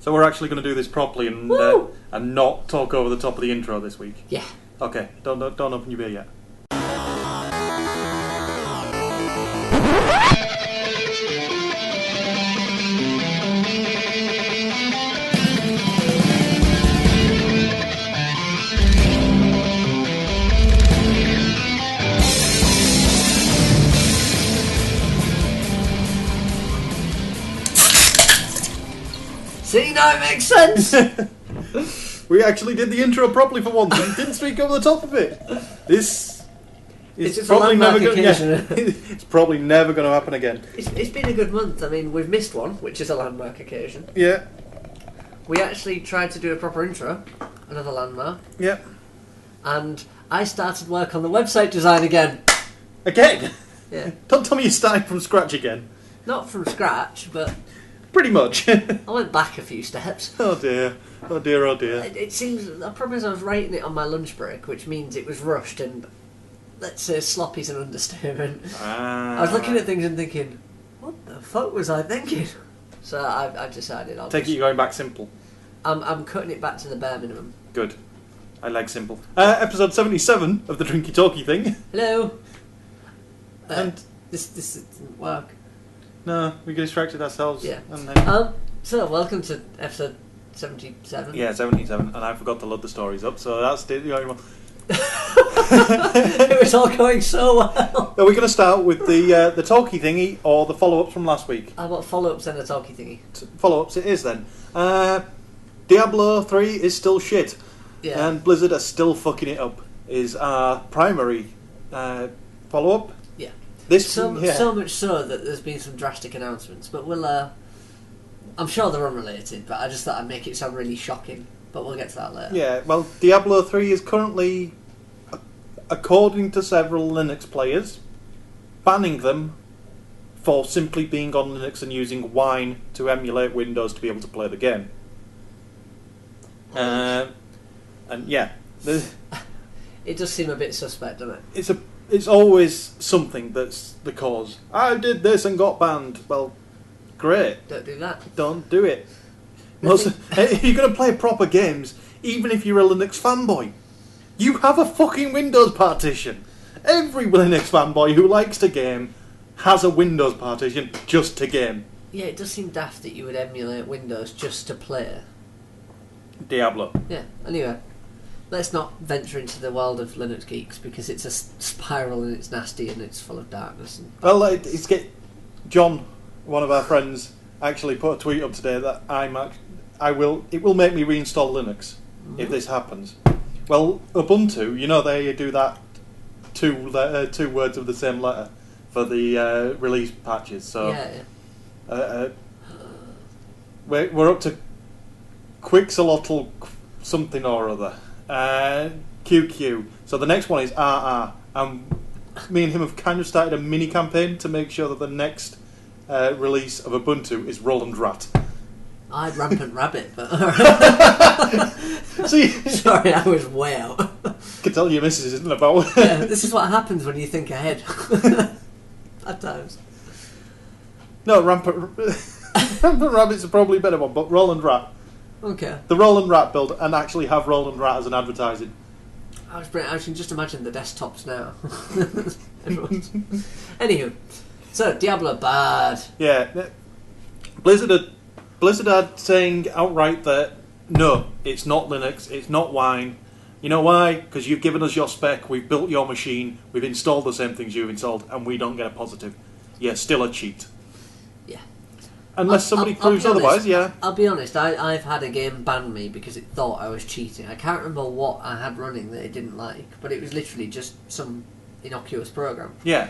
So we're actually going to do this properly and not talk over the top of the intro this week. Yeah. Okay. Don't open your beer yet. See, now it makes sense! We actually did the intro properly for once and didn't speak over the top of it. This is probably never going it's probably never going to happen again. It's been a good month. I mean, we've missed one, which is a landmark occasion. Yeah. We actually tried to do a proper intro, another landmark. Yeah. And I started work on the website design again. Again? Yeah. Don't tell me you're starting from scratch again. Not from scratch, but... Pretty much. I went back a few steps. Oh dear. Oh dear, oh dear. It seems... I promise I was writing it on my lunch break, which means it was rushed and... Let's say sloppy's an understatement. I was looking at things and thinking, what the fuck was I thinking? So I've decided I'll Take it you're going back simple. I'm cutting it back to the bare minimum. Good. I like simple. Episode 77 of the Drinky Talky Thing. Hello. And this didn't work. No, we distracted ourselves. Yeah. And then... So welcome to episode 77. Yeah, 77, and I forgot to load the stories up, so that's the only one. It was all going so well. Are we going to start with the talky thingy or the follow-ups from last week? How about follow-ups and a talky thingy? Follow-ups it is then. Diablo 3 is still shit. Yeah. And Blizzard are still fucking it up. Is our primary follow-up. Yeah. So much so that there's been some drastic announcements, but we'll... I'm sure they're unrelated, but I just thought I'd make it sound really shocking. But we'll get to that later. Yeah, well, Diablo 3 is currently, according to several Linux players, banning them for simply being on Linux and using Wine to emulate Windows to be able to play the game. And yeah, it does seem a bit suspect, doesn't it? It's always something that's the cause. I did this and got banned. Well, great. Don't do that. Don't do it. If you're going to play proper games, even if you're a Linux fanboy, you have a fucking Windows partition. Every Linux fanboy who likes to game has a Windows partition just to game. Yeah, it does seem daft that you would emulate Windows just to play. Diablo. Yeah, anyway. Let's not venture into the world of Linux geeks because it's a spiral and it's nasty and it's full of darkness. And well, John, one of our friends, actually put a tweet up today that it will make me reinstall Linux if this happens. Well, Ubuntu, they do that two words of the same letter for the release patches. So yeah. We're up to Quixolotl something or other. QQ. So the next one is RR. Me and him have kind of started a mini campaign to make sure that the next release of Ubuntu is Roland Rat. I had Rampant Rabbit, but... See? Sorry, I was way out. Can tell your missus isn't about. Yeah, this is what happens when you think ahead. At times. No, Rampant Rabbit's a probably better one, but Roland Rat. Okay. The Roland Rat build, and actually have Roland Rat as an advertising. I can just imagine the desktops now. Anywho, so Diablo bad. Yeah, Blizzard are saying outright that no, it's not Linux, it's not Wine. You know why? Because you've given us your spec, we've built your machine, we've installed the same things you've installed, and we don't get a positive. Yeah, still a cheat. Yeah. Unless somebody proves otherwise, yeah. I'll be honest, I've had a game ban me because it thought I was cheating. I can't remember what I had running that it didn't like, but it was literally just some innocuous program. Yeah.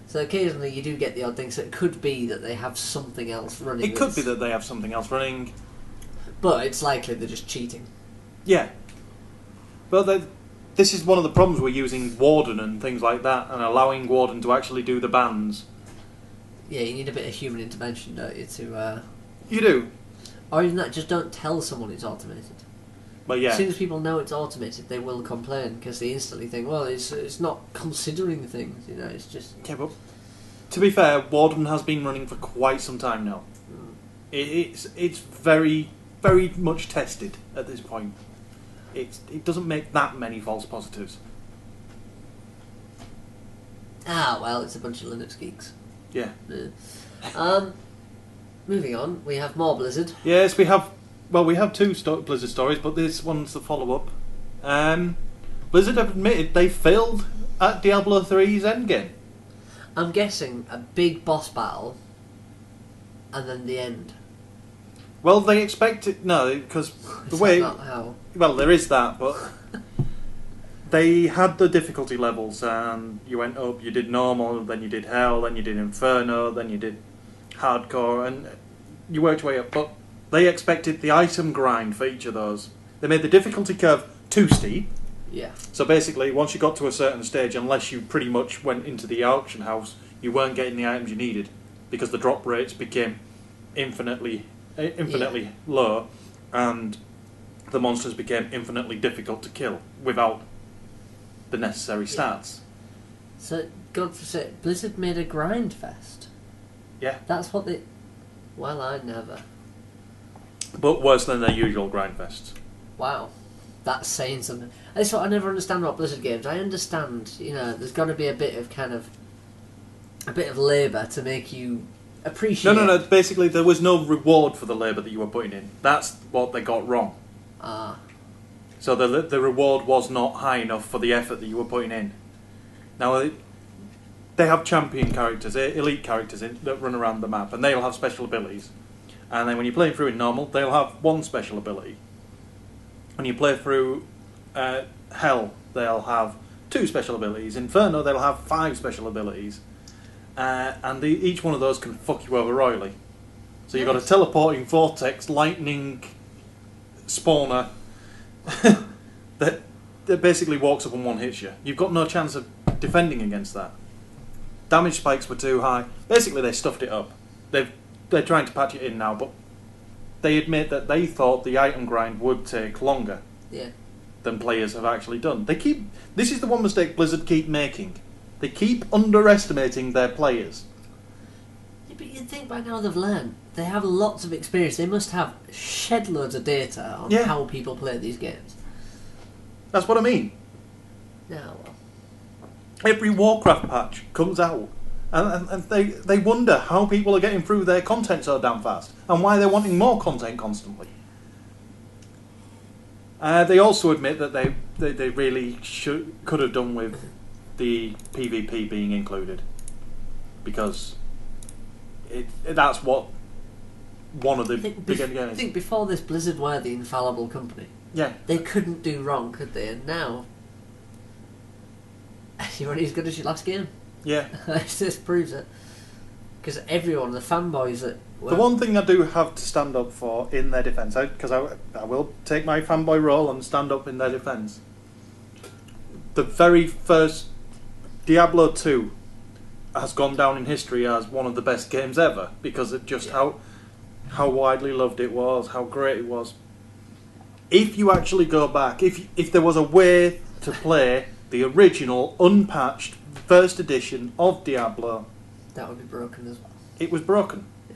So occasionally you do get the odd thing, so it could be that they have something else running. It could be that they have something else running. But it's likely they're just cheating. Yeah. But this is one of the problems we're using Warden and things like that, and allowing Warden to actually do the bans. Yeah, you need a bit of human intervention, don't you, to... You do. Or even that, just don't tell someone it's automated. But yeah. As soon as people know it's automated, they will complain, because they instantly think, well, it's not considering things, it's just... Yeah, but to be fair, Warden has been running for quite some time now. It's very very much tested at this point. It doesn't make that many false positives. Ah, well, it's a bunch of Linux geeks. Yeah. Moving on, we have more Blizzard. Yes, we have. Well, we have two Blizzard stories, but this one's the follow-up. Blizzard have admitted they failed at Diablo 3's endgame. I'm guessing a big boss battle, and then the end. Well, they expected... No, because the way... Not how? Well, there is that, but... They had the difficulty levels, and you went up, you did normal, then you did hell, then you did inferno, then you did hardcore, and you worked your way up. But they expected the item grind for each of those. They made the difficulty curve too steep. Yeah. So basically, once you got to a certain stage, unless you pretty much went into the auction house, you weren't getting the items you needed, because the drop rates became infinitely low, and the monsters became infinitely difficult to kill without the necessary stats. So, God forsake, Blizzard made a grind fest. Yeah. That's what they... Well, I never. But worse than their usual grind fests. Wow. That's saying something. That's what I never understand about Blizzard games. I understand, there's got to be a bit of labour to make you appreciate... No. Basically, there was no reward for the labour that you were putting in. That's what they got wrong. Ah. So the reward was not high enough for the effort that you were putting in. Now, they have champion characters, elite characters that run around the map, and they'll have special abilities. And then when you play through in normal, they'll have one special ability. When you play through Hell, they'll have 2 special abilities. Inferno, they'll have 5 special abilities. And each one of those can fuck you over royally. So you've got a teleporting vortex, lightning spawner that basically walks up and one hits you. You've got no chance of defending against that. Damage spikes were too high. Basically, they stuffed it up. They're trying to patch it in now, but they admit that they thought the item grind would take longer than players have actually done. This is the one mistake Blizzard keep making. They keep underestimating their players. Yeah, but you'd think by now they've learned. They have lots of experience. They must have shed loads of data on how people play these games. That's what I mean. Yeah, well. Every Warcraft patch comes out, and they wonder how people are getting through their content so damn fast, and why they're wanting more content constantly. They also admit that they really could have done with the PvP being included, because that's what one of the big games. I think before this, Blizzard were the infallible company. Yeah. They couldn't do wrong, could they? And now, you're only as good as your last game. Yeah. This proves it. Because everyone, the fanboys that... The one thing I do have to stand up for in their defence, because I will take my fanboy role and stand up in their defence. The very first Diablo 2 has gone down in history as one of the best games ever, because of just how widely loved it was, how great it was. If you actually go back, if there was a way to play the original, unpatched first edition of Diablo, that would be broken as well. It was broken. Yeah.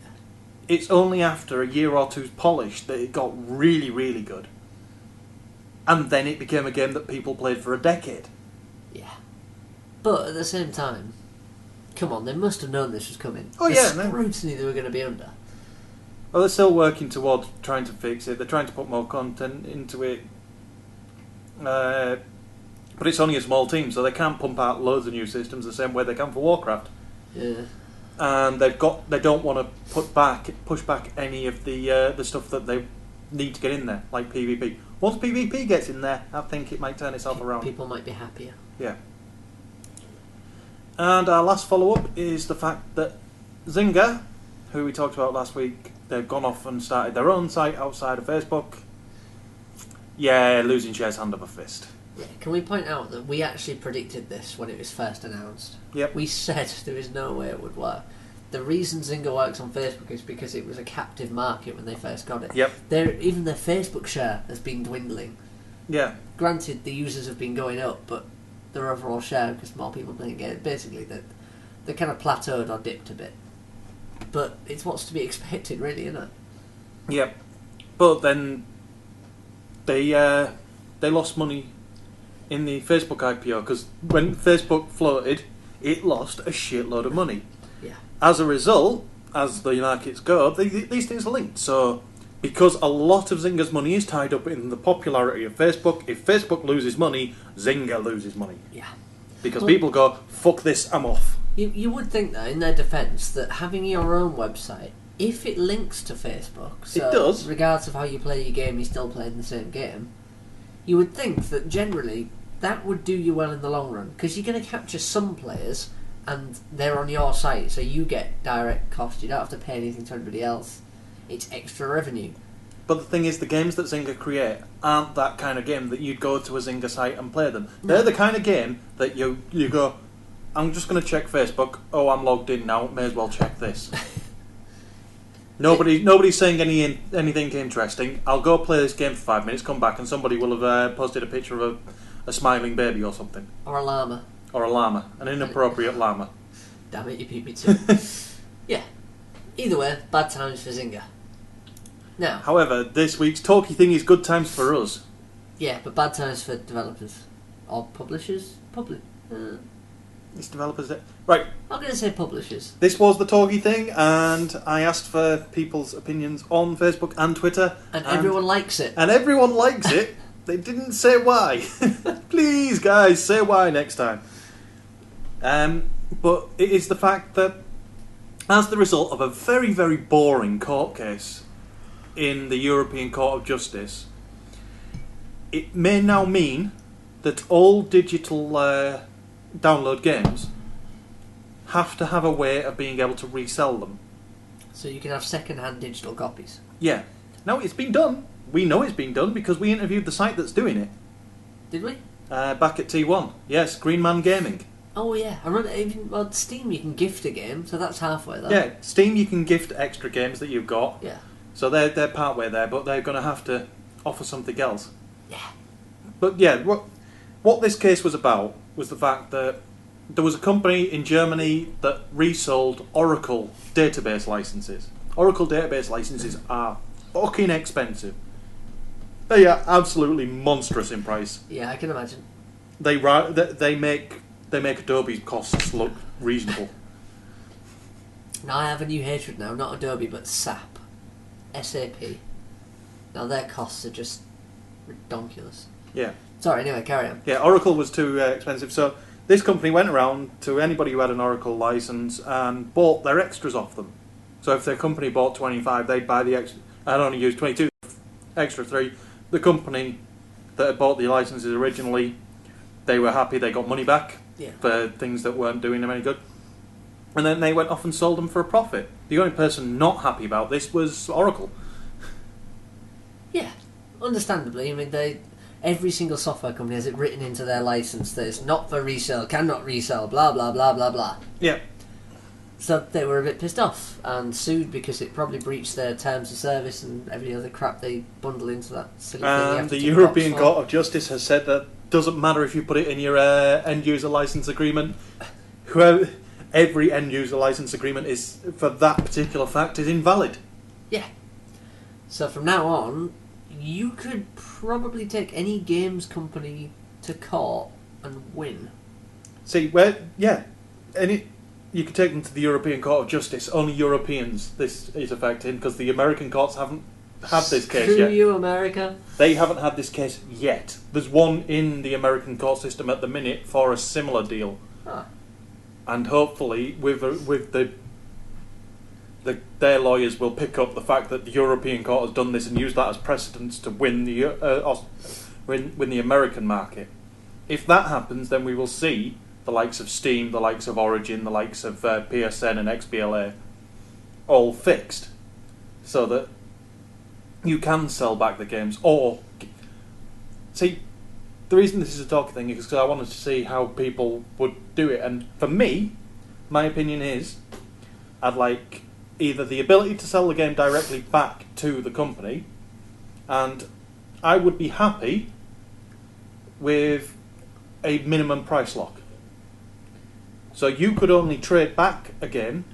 It's only after a year or two's polish that it got really, really good. And then it became a game that people played for a decade. Yeah. But at the same time, come on, they must have known this was coming. Oh, the scrutiny they were going to be under. Well, they're still working towards trying to fix it. They're trying to put more content into it. But it's only a small team, so they can't pump out loads of new systems the same way they can for Warcraft. Yeah. And they don't want to push back any of the stuff that they need to get in there, like PvP. Once PvP gets in there, I think it might turn itself around. People might be happier. Yeah. And our last follow-up is the fact that Zynga, who we talked about last week, they've gone off and started their own site outside of Facebook. Yeah, losing shares hand over fist. Yeah. Can we point out that we actually predicted this when it was first announced? Yep. We said there is no way it would work. The reason Zynga works on Facebook is because it was a captive market when they first got it. Yep. Even their Facebook share has been dwindling. Yeah. Granted, the users have been going up, but their overall share, because more people playing games, basically they kind of plateaued or dipped a bit. But it's what's to be expected, really, isn't it? Yep. But then they lost money in the Facebook IPO, because when Facebook floated, it lost a shitload of money. Yeah. As a result, as the markets go, these things are linked. So, because a lot of Zynga's money is tied up in the popularity of Facebook, if Facebook loses money, Zynga loses money. Yeah. Because people go, fuck this, I'm off. You would think, though, in their defence, that having your own website, if it links to Facebook, so it does. Regardless of how you play your game, you're still playing the same game. You would think that generally that would do you well in the long run, because you're going to capture some players and they're on your site, so you get direct cost. You don't have to pay anything to anybody else. It's extra revenue. But the thing is, the games that Zynga create aren't that kind of game that you'd go to a Zynga site and play them. No. They're the kind of game that you go, I'm just going to check Facebook. Oh, I'm logged in now. May as well check this. Nobody's saying anything interesting. I'll go play this game for 5 minutes, come back, and somebody will have posted a picture of a smiling baby or something. Or a llama. Or a llama. An inappropriate llama. Damn it, you beat me too. Yeah. Either way, bad times for Zynga. Now, however, this week's Talky Thing is good times for us. Yeah, but bad times for developers. Or publishers? It's developers that... Right. I'm going to say publishers. This was the Talky Thing, and I asked for people's opinions on Facebook and Twitter. And everyone likes it. And everyone likes it. They didn't say why. Please, guys, say why next time. But it is the fact that, as the result of a very, very boring court case in the European Court of Justice, it may now mean that all digital download games have to have a way of being able to resell them. So you can have second-hand digital copies. Yeah. Now, it's been done. We know it's been done because we interviewed the site that's doing it. Did we? Back at T1. Yes, Green Man Gaming. Oh, yeah. I remember even on Steam you can gift a game, so that's halfway there. Yeah, Steam you can gift extra games that you've got. Yeah. So they're part way there, but they're going to have to offer something else. Yeah. But yeah, what this case was about was the fact that there was a company in Germany that resold Oracle database licenses. Oracle database licenses are fucking expensive. They are absolutely monstrous in price. Yeah, I can imagine. They make Adobe's costs look reasonable. Now I have a new hatred now, not Adobe, but SAP. SAP. Now their costs are just ridiculous. Yeah. Sorry, anyway, carry on. Yeah, Oracle was too expensive, so this company went around to anybody who had an Oracle license and bought their extras off them. So if their company bought 25, they'd buy the extra. I'd only use 22, extra 3. The company that had bought the licenses originally, they were happy, they got money back for things that weren't doing them any good. And then they went off and sold them for a profit. The only person not happy about this was Oracle. Yeah, understandably. I mean, every single software company has it written into their license that it's not for resale, cannot resell, blah, blah, blah, blah, blah. Yeah. So they were a bit pissed off and sued because it probably breached their terms of service and every other crap they bundle into that silly thing. And the European Court of Justice has said that doesn't matter if you put it in your end-user license agreement. Every end-user license agreement is for that particular fact is invalid. Yeah. So from now on, you could probably take any games company to court and win. See, you could take them to the European Court of Justice. Only Europeans this is affecting because the American courts haven't had this case yet. Screw you, America. They haven't had this case yet. There's one in the American court system at the minute for a similar deal. Ah. And hopefully, with their lawyers will pick up the fact that the European court has done this and use that as precedence to win the American market. If that happens, then we will see the likes of Steam, the likes of Origin, the likes of PSN and XBLA all fixed, so that you can sell back the games. Or, see, the reason this is a talky thing is because I wanted to see how people would do it. And for me, my opinion is, I'd like either the ability to sell the game directly back to the company, and I would be happy with a minimum price lock. So you could only trade back again,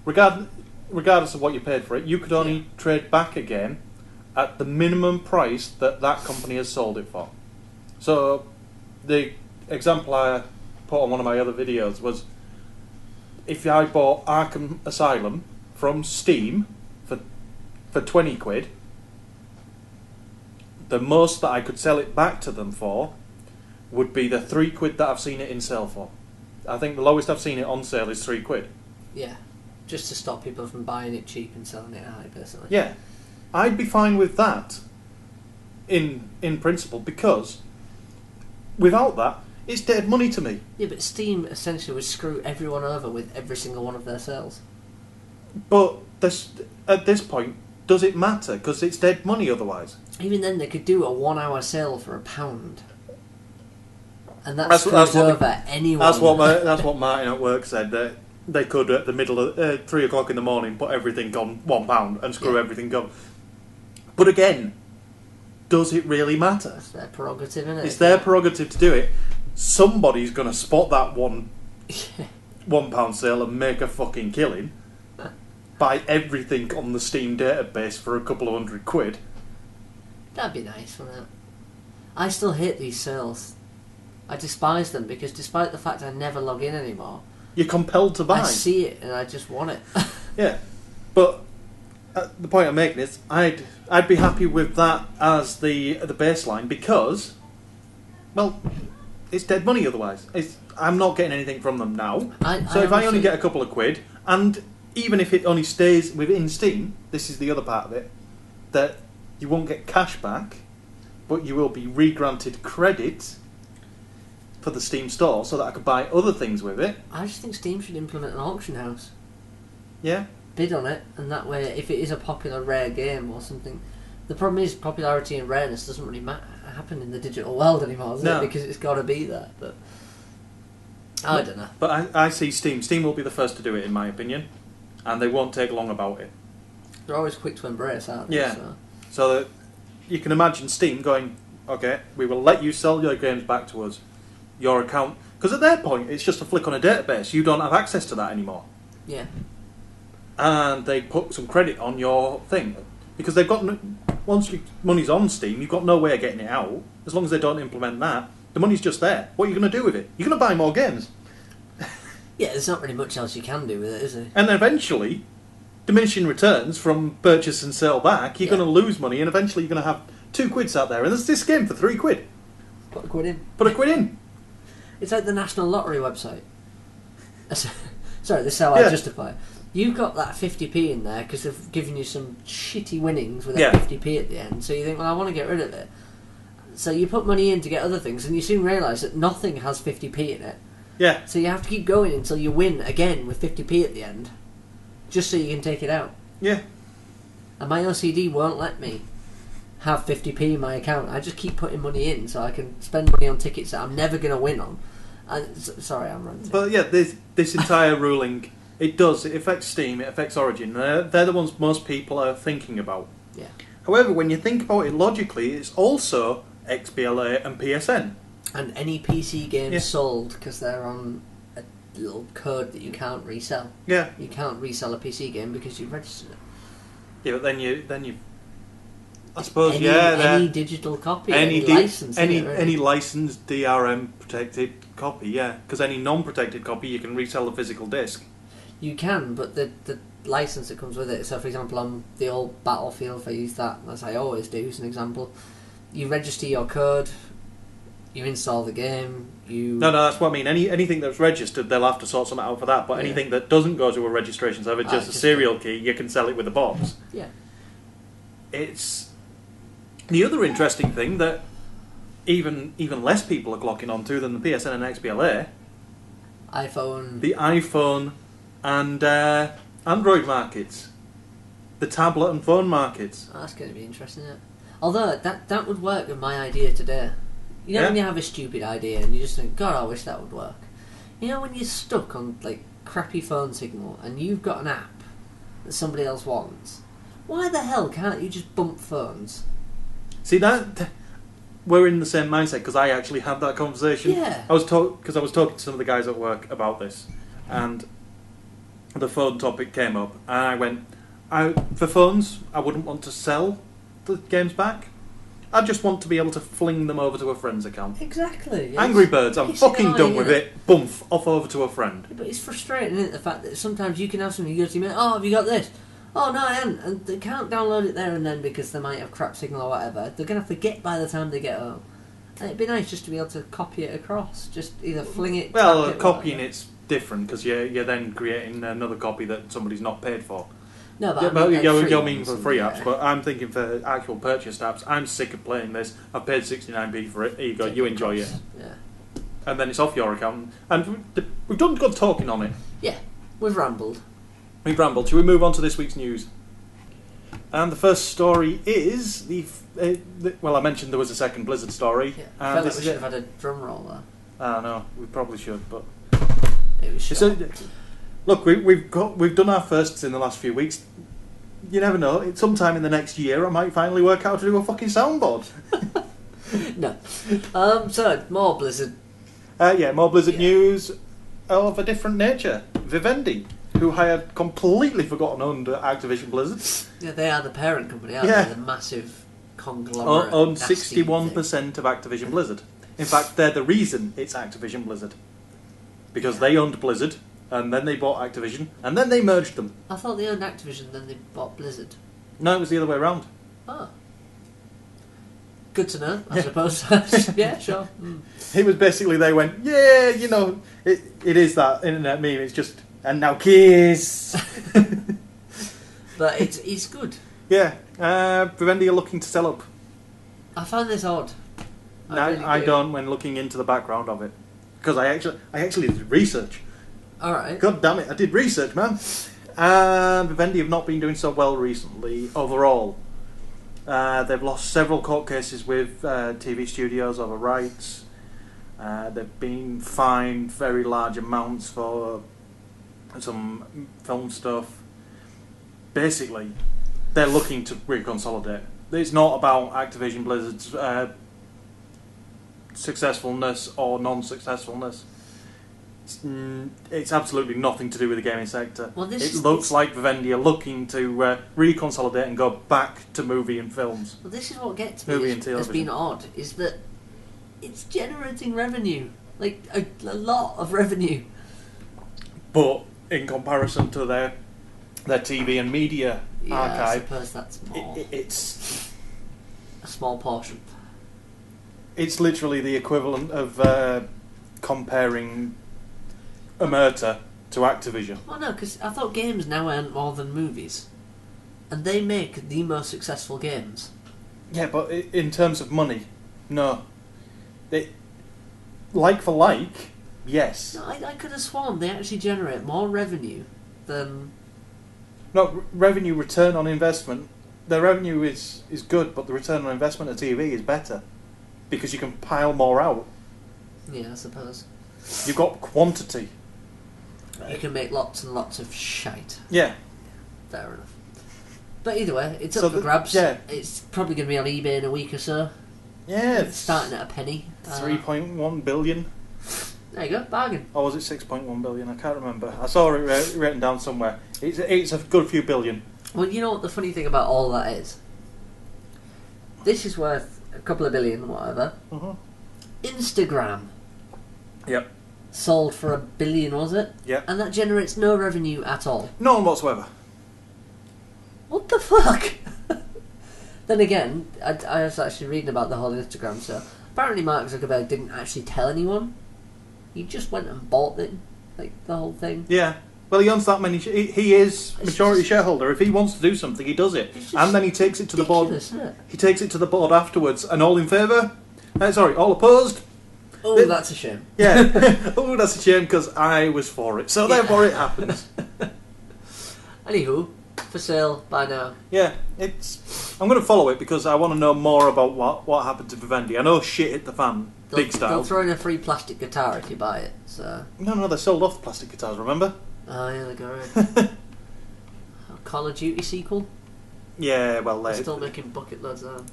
regardless of what you paid for it, you could only trade back again at the minimum price that company has sold it for. So, the example I put on one of my other videos was, if I bought Arkham Asylum from Steam for 20 quid, the most that I could sell it back to them for would be the 3 quid that I've seen it in sale for. I think the lowest I've seen it on sale is 3 quid. Yeah, just to stop people from buying it cheap and selling it high, personally. Yeah, I'd be fine with that in principle, because without that, it's dead money to me. Yeah, but Steam essentially would screw everyone over with every single one of their sales. But at this point, does it matter? Because it's dead money otherwise. Even then, they could do a 1 hour sale for £1. And that screws over anyone. That's what Martin at work said, that they could, at the middle of 3 o'clock in the morning, put everything on £1 and screw everything up. But again, does it really matter? It's their prerogative, isn't it? It's their prerogative to do it. Somebody's going to spot that £1 sale and make a fucking killing. Buy everything on the Steam database for a couple of £100. That'd be nice, wouldn't it? I still hate these sales. I despise them because despite the fact I never log in anymore, you're compelled to buy. I see it and I just want it. Yeah, but the point I'm making is I'd be happy with that as the baseline, because, well, it's dead money otherwise. I'm not getting anything from them now. So if I only get a couple of quid, and even if it only stays within Steam, this is the other part of it, that you won't get cash back, but you will be re-granted credit for the Steam store so that I could buy other things with it. I just think Steam should implement an auction house. Yeah. Bid on it, and that way, if it is a popular rare game or something, the problem is popularity and rareness doesn't really happen in the digital world anymore, does it? Because it's got to be there. But I don't know. But I see Steam. Steam will be the first to do it, in my opinion, and they won't take long about it. They're always quick to embrace, aren't they? Yeah. So that you can imagine Steam going, okay, we will let you sell your games back to us. Your account, because at that point it's just a flick on a database. You don't have access to that anymore. Yeah. And they put some credit on your thing, because they've got once your money's on Steam, you've got no way of getting it out. As long as they don't implement that, the money's just there. What are you going to do with it? You're going to buy more games. Yeah, there's not really much else you can do with it, is there? And eventually, diminishing returns from purchase and sale back, you're going to lose money, and eventually you're going to have 2 quid sat there, and there's this game for 3 quid. Put a quid in. Put a quid in. It's like the National Lottery website. Sorry, this is how I justify it. You've got that 50p in there because they've given you some shitty winnings with a 50p at the end, so you think, well, I want to get rid of it. So you put money in to get other things, and you soon realise that nothing has 50p in it. Yeah. So you have to keep going until you win again with 50p at the end, just so you can take it out. Yeah. And my OCD won't let me have 50p in my account. I just keep putting money in so I can spend money on tickets that I'm never going to win on. Sorry, I'm ranting. But yeah, this entire ruling, it affects Steam, it affects Origin. They're the ones most people are thinking about. Yeah. However, when you think about it logically, it's also XBLA and PSN. And any PC games sold, because they're on a little code that you can't resell. Yeah. You can't resell a PC game because you've registered it. Yeah, but then you I suppose any digital copy, any licensed, any licensed DRM protected copy, yeah. Because any non-protected copy, you can resell the physical disc. You can, but the license that comes with it. So, for example, on the old Battlefield, if I use that as I always do as an example, you register your code, you install the game. No, that's what I mean. Anything that's registered, they'll have to sort something out for that. But anything that doesn't go to a registration server, just a serial key, you can sell it with a box. Yeah. It's the other interesting thing that even less people are clocking onto than the PSN and XBLA. The iPhone and Android markets. The tablet and phone markets. Oh, that's going to be interesting, isn't it? Although, that would work with my idea today. You know when you have a stupid idea and you just think, God, I wish that would work. You know when you're stuck on like crappy phone signal and you've got an app that somebody else wants, why the hell can't you just bump phones? See, that we're in the same mindset, because I actually had that conversation. Yeah. I was talking to some of the guys at work about this, and the phone topic came up, and I went, for phones, I wouldn't want to sell the games back. I just want to be able to fling them over to a friend's account. Exactly. Angry Birds, I'm fucking done with it. Bump, off over to a friend. Yeah, but it's frustrating, isn't it? The fact that sometimes you can have something, you go to your mate, oh, have you got this? Oh, no, I haven't. And they can't download it there and then because they might have crap signal or whatever. They're going to forget by the time they get home. And it'd be nice just to be able to copy it across. Just either fling it... Well, copying it's different because you're then creating another copy that somebody's not paid for. No, but you'll mean for free apps, but I'm thinking for actual purchased apps. I'm sick of playing this. I've paid 69p for it. Here you go. You enjoy it. Yeah. And then it's off your account. And we've done good talking on it. Yeah, we've rambled. Shall we move on to this week's news? And the first story is well, I mentioned there was a second Blizzard story. Yeah, I felt like we should have had a drum roll there. Ah, no, we probably should, but it was short. Look, we've done our firsts in the last few weeks. You never know. Sometime in the next year, I might finally work out how to do a fucking soundboard. No. So more Blizzard. More Blizzard news of a different nature. Vivendi, who I had completely forgotten owned Activision Blizzard. Yeah, they are the parent company, aren't they? The massive conglomerate. Own 61% of Activision Blizzard. In fact, they're the reason it's Activision Blizzard. Because they owned Blizzard. And then they bought Activision, and then they merged them. I thought they owned Activision, then they bought Blizzard. No, it was the other way around. Oh. Good to know, I suppose. Yeah, sure. It was basically, they went, yeah, you know, it is that internet meme, it's just, and now kiss. But it's good. Yeah, Vivendi are looking to sell up. I find this odd. I don't when looking into the background of it. Because I actually did research. Alright. God damn it, I did research, man. Vivendi have not been doing so well recently, overall. They've lost several court cases with TV studios over rights. They've been fined very large amounts for some film stuff. Basically, they're looking to reconsolidate. It's not about Activision Blizzard's successfulness or non-successfulness. It's absolutely nothing to do with the gaming sector. Well, it looks like Vivendi are looking to reconsolidate and go back to movie and films. Well, this is what gets me has been odd, is that it's generating revenue. Like, a lot of revenue. But in comparison to their TV and media archive... I suppose that's more. It's a small portion. It's literally the equivalent of comparing Omerta to Activision. Well, no, because I thought games now earn more than movies. And they make the most successful games. Yeah, but in terms of money, no. Like for like, yes. No, I could have sworn they actually generate more revenue than... No, revenue return on investment. Their revenue is good, but the return on investment of TV is better. Because you can pile more out. Yeah, I suppose. You've got quantity. You can make lots and lots of shite. Yeah. Fair enough. But either way, it's up for grabs. Yeah. It's probably going to be on eBay in a week or so. Yeah. It's starting at a penny. 3.1 billion. There you go, bargain. Or was it 6.1 billion? I can't remember. I saw it written down somewhere. It's a good few billion. Well, you know what the funny thing about all that is? This is worth a couple of billion, whatever. Mm-hmm. Instagram. Yep. Sold for $1 billion, was it? Yep. And that generates no revenue at all. None whatsoever. What the fuck? Then again, I was actually reading about the whole Instagram stuff. Apparently Mark Zuckerberg didn't actually tell anyone. He just went and bought it, like the whole thing. Yeah. Well, he owns that many. He is majority shareholder. If he wants to do something, he does it, and then he takes it to the board. He takes it to the board afterwards, and all in favour. All opposed. Oh, that's a shame. Yeah. Oh, that's a shame because I was for it. So therefore, it happens. Anywho, for sale by now. Yeah, I'm going to follow it because I want to know more about what happened to Vivendi. I know shit hit the fan, big style. They'll throw in a free plastic guitar if you buy it. So. No, they sold off the plastic guitars. Remember? Oh yeah, they go right. Call of Duty sequel. Yeah, well, they're still making bucket loads of them.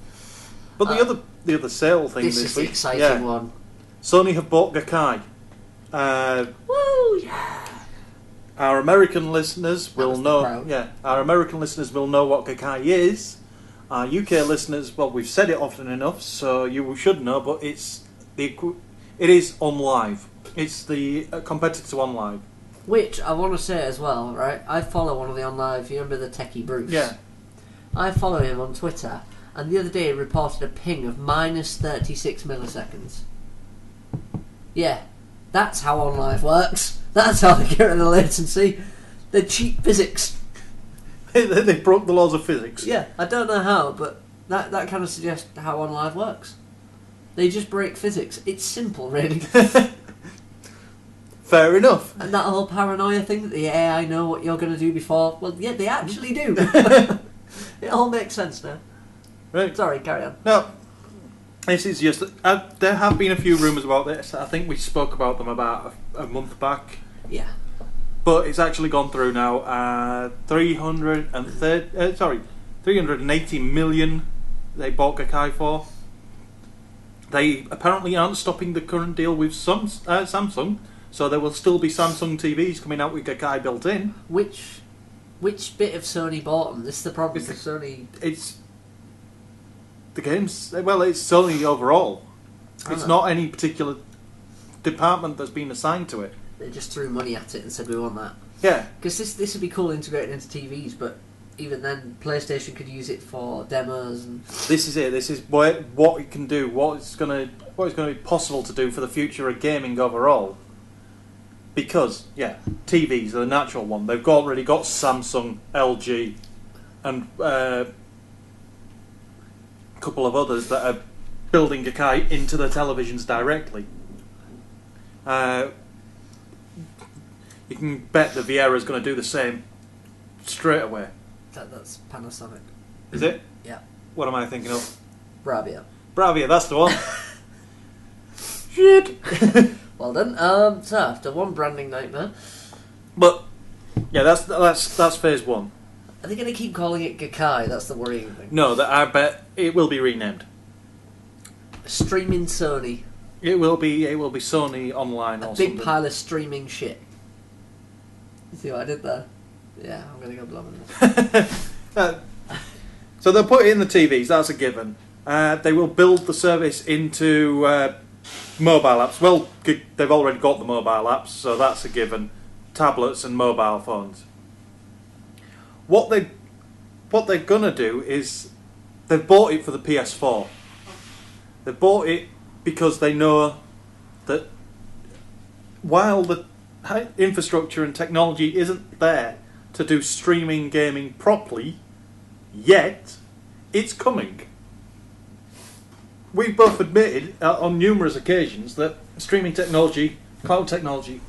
But the other sale thing this is week, the exciting one. Sony have bought Gakkai. Woo! Yeah. Our American listeners will know. Yeah, our American listeners will know what Gakkai is. Our UK listeners, well, we've said it often enough, so you should know, but it is on live. It's the competitor to on live. Which, I want to say as well, right? I follow one of the on live, you remember the techie Bruce? Yeah. I follow him on Twitter, and the other day he reported a ping of minus 36 milliseconds. Yeah, that's how on live works. That's how they get rid of the latency. They cheat physics. They broke the laws of physics. Yeah, I don't know how, but that kind of suggests how on live works. They just break physics. It's simple, really. Fair enough. And that whole paranoia thing that the AI know what you're going to do before, well, yeah, they actually do. It all makes sense now. Right. Sorry, carry on. No, this is just... there have been a few rumours about this. I think we spoke about them about a month back. Yeah. But it's actually gone through now. 380 million they bought Gakkai for. They apparently aren't stopping the current deal with Samsung, so there will still be Samsung TVs coming out with Gakkai built in. Which bit of Sony bought them? This is the problem with Sony. It's the games. Well, it's Sony overall. It's not any particular department that's been assigned to it. They just threw money at it and said we want that. Yeah. Because this would be cool integrated into TVs, but even then, PlayStation could use it for demos. And this is it. This is what it can do. What it's going to be possible to do for the future of gaming overall. Because TVs are the natural one. They've already got Samsung, LG, and a couple of others that are building Gakkai into the televisions directly. You can bet the Viera's going to do the same straight away. That's Panasonic. Is it? Yeah. What am I thinking of? Bravia. Bravia, that's the one. Shit. Well done. So after one branding nightmare, but yeah, that's phase one. Are they going to keep calling it Gakkai? That's the worrying thing. No, I bet it will be renamed. Streaming Sony. It will be Sony Online or something. A big pile of streaming shit. You see what I did there? Yeah, I'm going to go blubbering. So they'll put it in the TVs, that's a given. They will build the service into mobile apps. Well, they've already got the mobile apps, so that's a given. Tablets and mobile phones. What they're going to do is they've bought it for the PS4. They bought it because they know that while the infrastructure and technology isn't there to do streaming gaming properly yet, it's coming. We've both admitted on numerous occasions that streaming technology, cloud technology,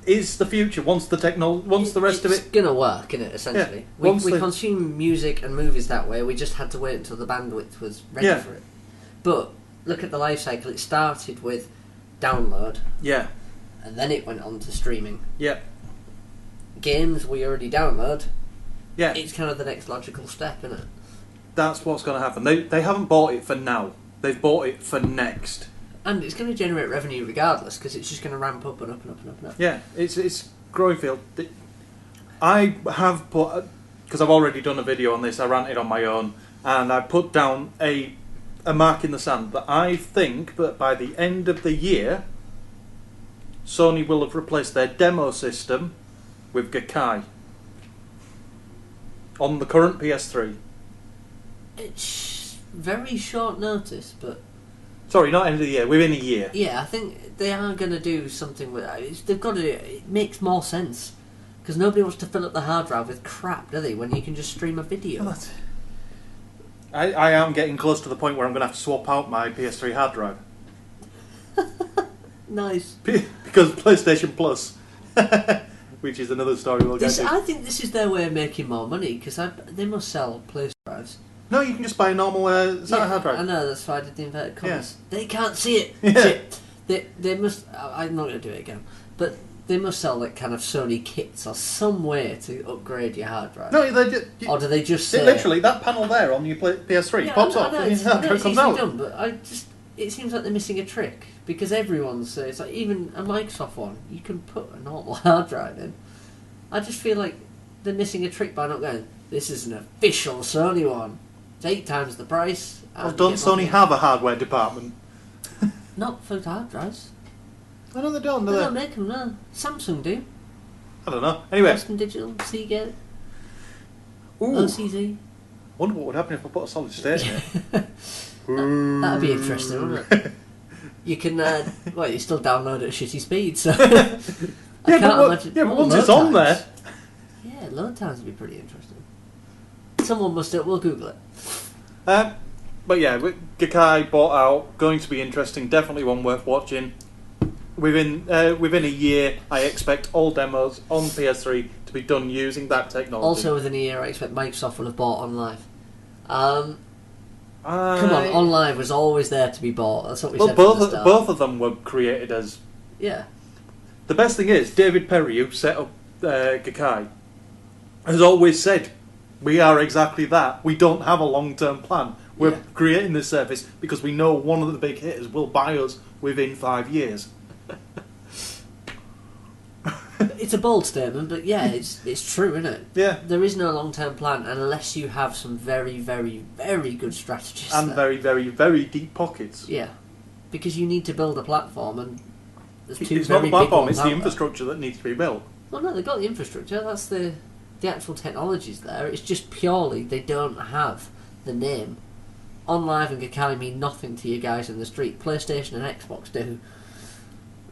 is the future. Once the rest of it, it's gonna work, isn't it? Essentially, yeah, we consume music and movies that way. We just had to wait until the bandwidth was ready for it. But look at the life cycle. It started with download. Yeah. And then it went on to streaming. Yeah. Games we already download. Yeah. It's kind of the next logical step, isn't it? That's what's going to happen. They haven't bought it for now. They've bought it for next. And it's going to generate revenue regardless, because it's just going to ramp up and up and up and up and up. Yeah, it's growing field. I have put, because I've already done a video on this, I ranted on my own, and I put down a mark in the sand that I think that by the end of the year, Sony will have replaced their demo system with Gakkai on the current PS3. It's very short notice, but... Sorry, not end of the year, within a year. Yeah, I think they are going to do something with it. They've got to do it. It makes more sense. Because nobody wants to fill up the hard drive with crap, do they, when you can just stream a video? Well, I am getting close to the point where I'm going to have to swap out my PS3 hard drive. Nice. Because PlayStation Plus, which is another story we'll get to. I think this is their way of making more money, because they must sell PlayStation drives. No, you can just buy a normal hard drive. I know, that's why I did the inverted commas. Yeah. They can't see it. Yeah. They must... I'm not going to do it again. But they must sell like kind of Sony kits or some way to upgrade your hard drive. No, they just... Or do they just say... Literally, that panel there on your PS3 pops off and your hard drive comes out. Done, but it seems like they're missing a trick. Because everyone says, like, even a Microsoft one, you can put a normal hard drive in. I just feel like they're missing a trick by not going, this is an official Sony one. Do you know 8 times the price. Well, don't Sony have a hardware department? Not for hard drives. I know they don't, do They they? don't make them, no. Samsung do. I don't know. Anyway. Western Digital, Seagate, Ooh. OCZ. Wonder what would happen if I put a solid state in it. That'd be interesting, wouldn't it? You can, you still download at shitty speed, so... but once it's on there... Yeah, load times would be pretty interesting. Someone must do it, we'll Google it. But yeah, Gakkai bought out, going to be interesting, definitely one worth watching. Within a year, I expect all demos on PS3 to be done using that technology. Also within a year, I expect Microsoft will have bought OnLive. Come on, OnLive was always there to be bought. That's what we said from the start. Both of them were created as... Yeah. The best thing is, David Perry, who set up Gakkai, has always said, we are exactly that. We don't have a long-term plan. We're creating this service because we know one of the big hitters will buy us within 5 years. It's a bold statement, but yeah, it's true, isn't it? Yeah. There is no long-term plan unless you have some very, very, very good strategies. And very, very, very deep pockets. Yeah. Because you need to build a platform, and there's two it's very not the big platform, ones it's the out infrastructure that needs to be built. Well, no, they've got the infrastructure. That's the actual technology's there. It's just purely they don't have the name. OnLive and Gakkai mean nothing to you guys in the street. PlayStation and Xbox do.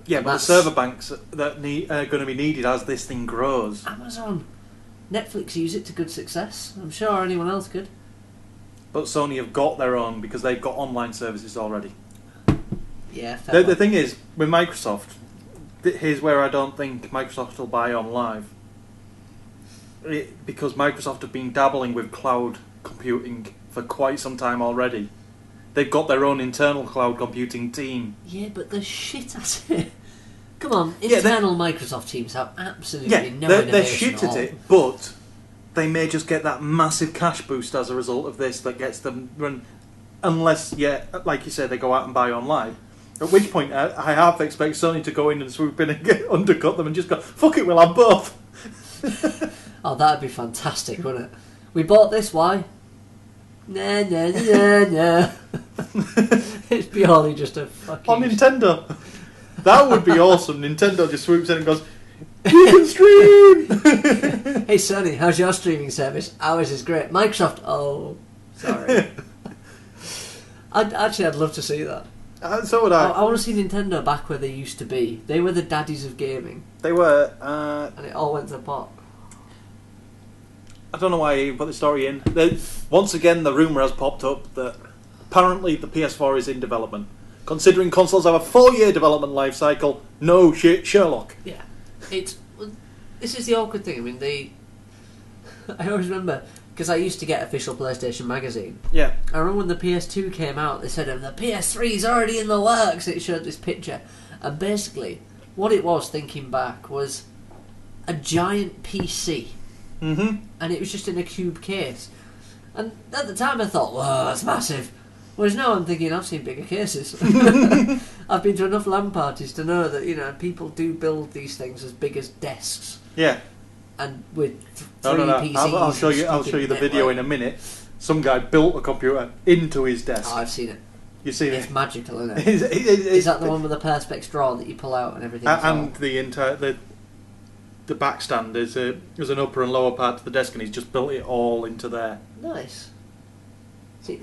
Yeah, but the server banks that are going to be needed as this thing grows. Amazon. Netflix use it to good success. I'm sure anyone else could. But Sony have got their own because they've got online services already. Yeah, the thing is, with Microsoft, here's where I don't think Microsoft will buy OnLive. Because Microsoft have been dabbling with cloud computing for quite some time already. They've got their own internal cloud computing team. Yeah, but they're shit at it. Come on, internal Microsoft teams have absolutely no innovation they're shit at at all. it, but they may just get that massive cash boost as a result of this that gets them run. Unless, like you said, they go out and buy OnLive. At which point, I half expect Sony to go in and swoop in and undercut them and just go, fuck it, we'll have both. Oh, that'd be fantastic, wouldn't it? We bought this, why? Nah. It's purely just a fucking... On Nintendo. That would be awesome. Nintendo just swoops in and goes, you can stream! Hey Sony, how's your streaming service? Ours is great. Microsoft, oh, sorry. I'd love to see that. So would I. I want to see Nintendo back where they used to be. They were the daddies of gaming. They were. And it all went to pot. I don't know why you put the story in. Once again, the rumour has popped up that apparently the PS4 is in development. Considering consoles have a 4-year development life cycle, no shit, Sherlock. Yeah. This is the awkward thing. I mean, I always remember, because I used to get official PlayStation magazine. Yeah. I remember when the PS2 came out, they said, the PS3's already in the works. It showed this picture. And basically, what it was, thinking back, was a giant PC. Mm-hmm. And it was just in a cube case. And at the time I thought, whoa, that's massive. Whereas now I'm thinking, I've seen bigger cases. I've been to enough LAN parties to know that, people do build these things as big as desks. Yeah. And with No. PCs. I'll show you the video in a minute. Some guy built a computer into his desk. Oh, I've seen it. You've seen It's it? magical, isn't it? Is Is that the one with the perspex drawer that you pull out and everything? And the entire the back stand is there's an upper and lower part to the desk, and he's just built it all into there. Nice. See,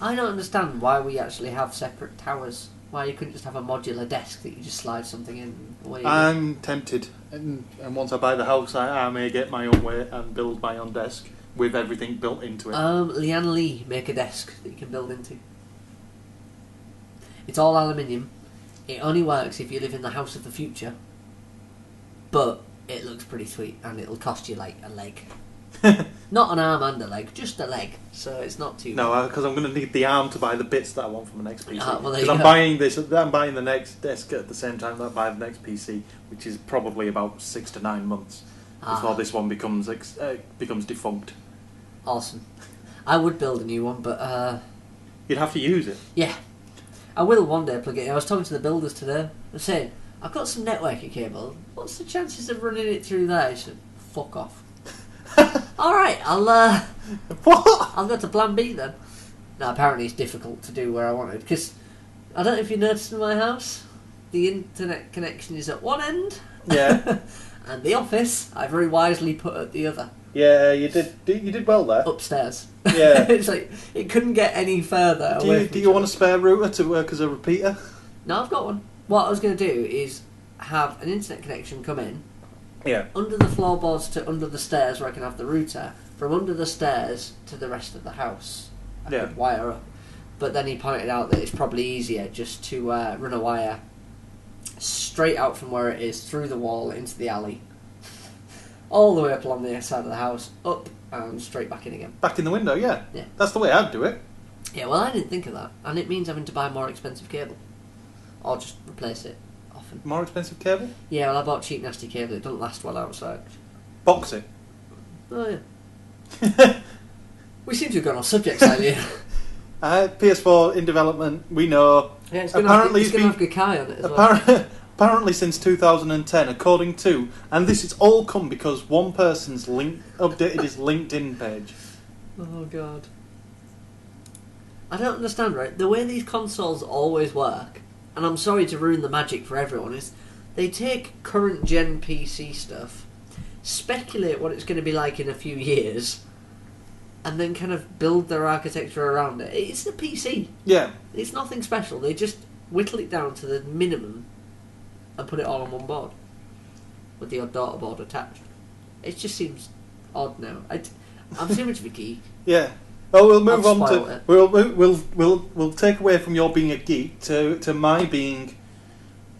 I don't understand why we actually have separate towers. Why you couldn't just have a modular desk that you just slide something in? I'm tempted, and once I buy the house, I may get my own way and build my own desk with everything built into it. Leanne Lee make a desk that you can build into. It's all aluminium. It only works if you live in the house of the future. But it looks pretty sweet, and it'll cost you like a leg. Not an arm and a leg, just a leg. So it's not too. No, because I'm going to need the arm to buy the bits that I want from the next PC. Because I'm buying the next desk at the same time that I buy the next PC, which is probably about 6 to 9 months before this one becomes defunct. Awesome. I would build a new one, but you'd have to use it. Yeah, I will one day plug it in. I was talking to the builders today. I said, I've got some networking cable. What's the chances of running it through there? He said, fuck off. Alright, What? I'll go to plan B then. No, apparently it's difficult to do where I wanted, because I don't know if you noticed in my house, the internet connection is at one end, Yeah. and the office I very wisely put at the other. Yeah, you did well there. Upstairs. Yeah. It's like, it couldn't get any further away Do you want a spare router to work as a repeater? No, I've got one. What I was going to do is have an internet connection come in, Yeah. under the floorboards to under the stairs where I can have the router, from under the stairs to the rest of the house. I could wire up. But then he pointed out that it's probably easier just to run a wire straight out from where it is, through the wall, into the alley, all the way up along the side of the house, up and straight back in again. Back in the window, yeah. Yeah. That's the way I'd do it. Yeah, well, I didn't think of that. And it means having to buy more expensive cable. Or just replace it often. More expensive cable? Yeah, well, I bought cheap, nasty cable. It doesn't last well outside. Box it. Oh, yeah. We seem to have gone off subject slightly. PS4 in development, we know. Yeah, it's going to have Gakai on it as well. Apparently since 2010, according to, and this has all come because one person's updated his LinkedIn page. Oh, God. I don't understand, right? The way these consoles always work, and I'm sorry to ruin the magic for everyone, is they take current gen PC stuff, speculate what it's going to be like in a few years, and then kind of build their architecture around it. It's a PC. Yeah. It's nothing special. They just whittle it down to the minimum and put it all on one board with the odd daughter board attached. It just seems odd now. I'm too much of a geek. Yeah. Well, we'll move I've on spoiled to we'll take away from your being a geek to my being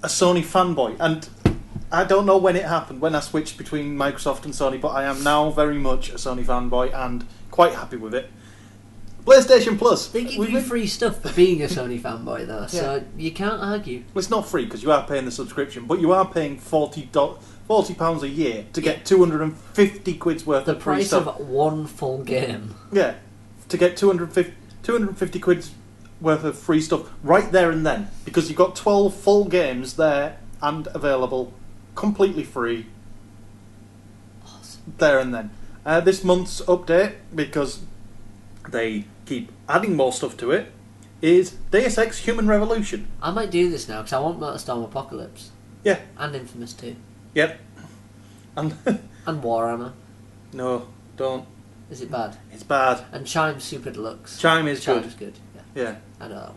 a Sony fanboy, and I don't know when it happened, when I switched between Microsoft and Sony, but I am now very much a Sony fanboy and quite happy with it. PlayStation Plus. They give you free stuff for being a Sony fanboy, though, so you can't argue. Well, it's not free because you are paying the subscription, but you are paying £40 a year to get 250 quid's worth the of free price stuff. of one full game. Yeah, to get 250 quid's worth of free stuff right there and then, because you've got 12 full games there and available completely free. Awesome. There and then. This month's update, because they keep adding more stuff to it, is Deus Ex Human Revolution. I might do this now because I want MotorStorm Apocalypse. Yeah. And Infamous 2. Yep. And And Warhammer. no, don't. Is it bad? It's bad. And Chime Super Deluxe. Chime's good. Yeah. I know.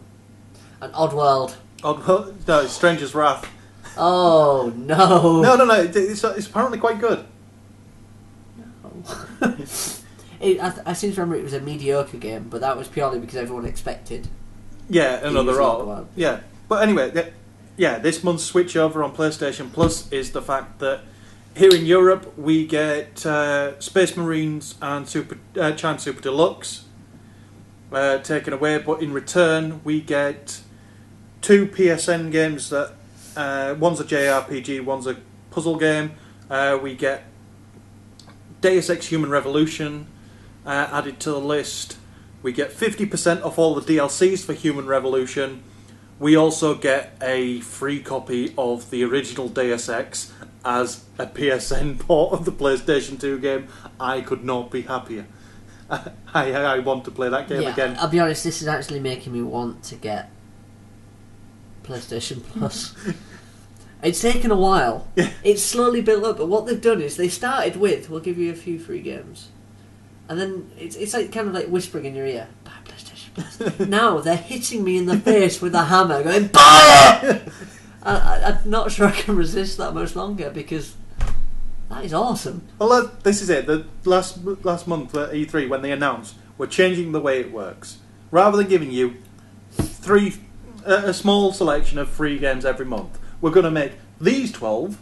And Oddworld. No, it's Stranger's Wrath. Oh, no. No. It's apparently quite good. No. I seem to remember it was a mediocre game, but that was purely because everyone expected. Yeah, another Oddworld. Yeah. But anyway, this month's switch over on PlayStation Plus is the fact that here in Europe we get Space Marines and Chime Super Deluxe taken away, but in return we get 2 PSN games that one's a JRPG, one's a puzzle game. We get Deus Ex Human Revolution added to the list. We get 50% off all the DLCs for Human Revolution. We also get a free copy of the original Deus Ex as a PSN port of the PlayStation 2 game. I could not be happier. I want to play that game again. I'll be honest, this is actually making me want to get PlayStation Plus. It's taken a while. Yeah. It's slowly built up, but what they've done is they started with, we'll give you a few free games. And then it's like kind of like whispering in your ear, buy PlayStation Plus. Now they're hitting me in the face with a hammer going, buy it! I'm not sure I can resist that much longer because that is awesome. Well, this is it. The last month at E3 when they announced we're changing the way it works. Rather than giving you a small selection of free games every month, we're going to make these 12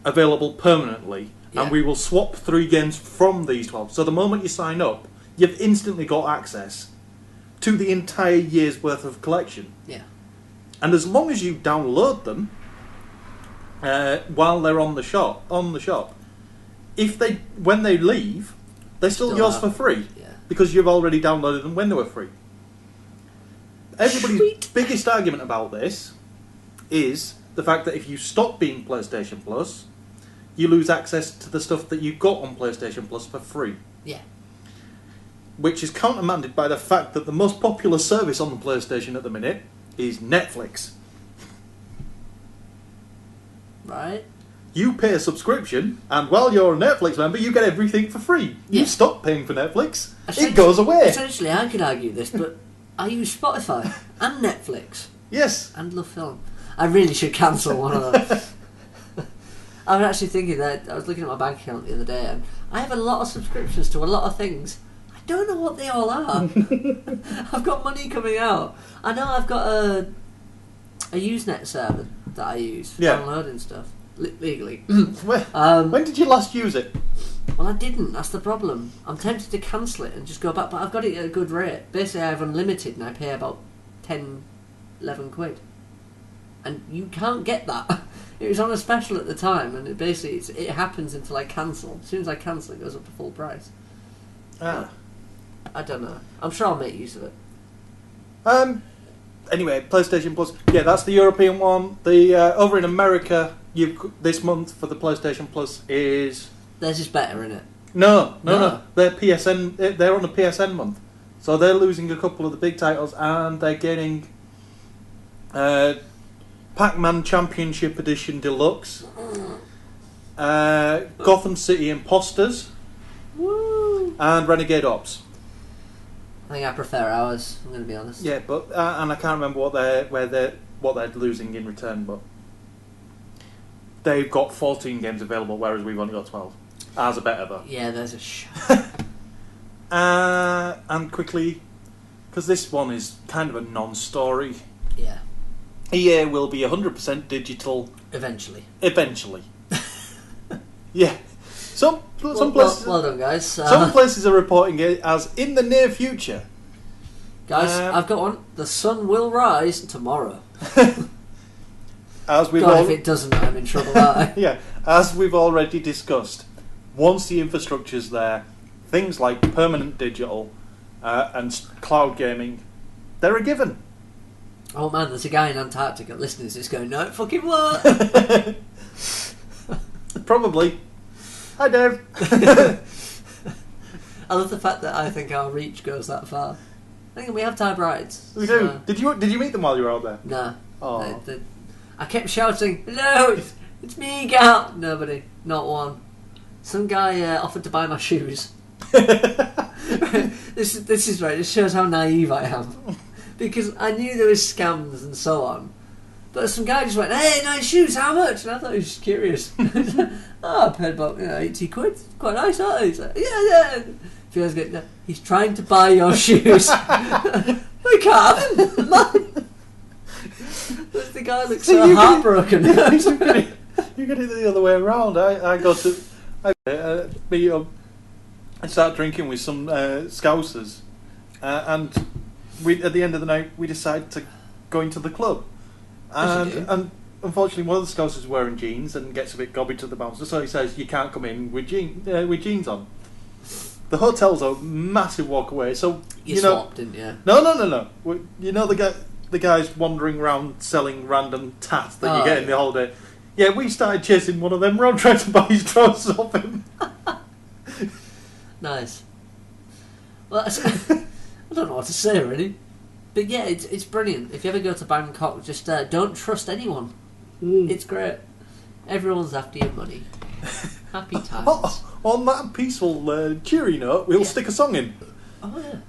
available permanently, and we will swap 3 games from these 12. So the moment you sign up, you've instantly got access to the entire year's worth of collection. Yeah. And as long as you download them while they're on the shop, when they leave, they're still yours for free because you've already downloaded them when they were free. Everybody's biggest argument about this is the fact that if you stop being PlayStation Plus, you lose access to the stuff that you got on PlayStation Plus for free. Yeah. Which is countermanded by the fact that the most popular service on the PlayStation at the minute is Netflix. Right. You pay a subscription, and while you're a Netflix member, you get everything for free. Yeah. You stop paying for Netflix, it goes away. Essentially, I could argue this, but I use Spotify and Netflix. Yes. And Love Film. I really should cancel one of those. I was actually thinking that, I was looking at my bank account the other day, and I have a lot of subscriptions to a lot of things. I don't know what they all are. I've got money coming out. I know I've got a Usenet server that I use for downloading stuff. Legally. When did you last use it? Well, I didn't. That's the problem. I'm tempted to cancel it and just go back, but I've got it at a good rate. Basically, I have unlimited and I pay about 10, 11 quid. And you can't get that. It was on a special at the time, and it happens until I cancel. As soon as I cancel, it goes up to full price. Ah. I don't know. I'm sure I'll make use of it. Anyway, PlayStation Plus. Yeah, that's the European one. The over in America, this month for the PlayStation Plus is... Theirs is better, isn't it? No. They're PSN. They're on the PSN month, so they're losing a couple of the big titles, and they're getting Pac-Man Championship Edition Deluxe, Gotham City Imposters, and Renegade Ops. I think I prefer ours. I'm going to be honest. Yeah, but and I can't remember what they're losing in return, but they've got 14 games available, whereas we've only got 12. Ours are better though. Yeah, there's a and quickly, because this one is kind of a non-story. Yeah. EA will be 100% digital. Eventually. Yeah. Some places. Well done, guys. Some places are reporting it as in the near future. Guys, I've got one. The sun will rise tomorrow. As we've if it doesn't, I'm in trouble, aren't I? Yeah. As we've already discussed, once the infrastructure's there, things like permanent digital and cloud gaming, they're a given. Oh man, there's a guy in Antarctica listening to this going, no, fucking what? Probably. Hi, Dave. I love the fact that I think our reach goes that far. I think we have typewriters. We do. Did you meet them while you were out there? Nah. Oh. I kept shouting, hello, it's me, Gal. Nobody. Not one. Some guy offered to buy my shoes. This is right. This shows how naive I am. Because I knew there was scams and so on. But some guy just went, hey, nice shoes, how much? And I thought he was just curious. I paid about 80 quid. Quite nice, aren't they? He's like, yeah. Feels good. He's trying to buy your shoes. I can't. The guy looks so heartbroken. You get it the other way around. I go to meet up and start drinking with some Scousers, and we at the end of the night we decide to go into the club, and unfortunately one of the Scousers is wearing jeans and gets a bit gobby to the bouncer, so he says you can't come in with jeans on. The hotel's a massive walk away, so you swapped, didn't you? No. You know the guys wandering around selling random tats that you get in the holiday. Yeah, we started chasing one of them around trying to buy his trousers off him. Nice. Well, I don't know what to say really, but yeah, it's brilliant. If you ever go to Bangkok, just don't trust anyone. It's great. Everyone's after your money. Happy times. On that peaceful, cheery note, we'll stick a song in. Oh yeah.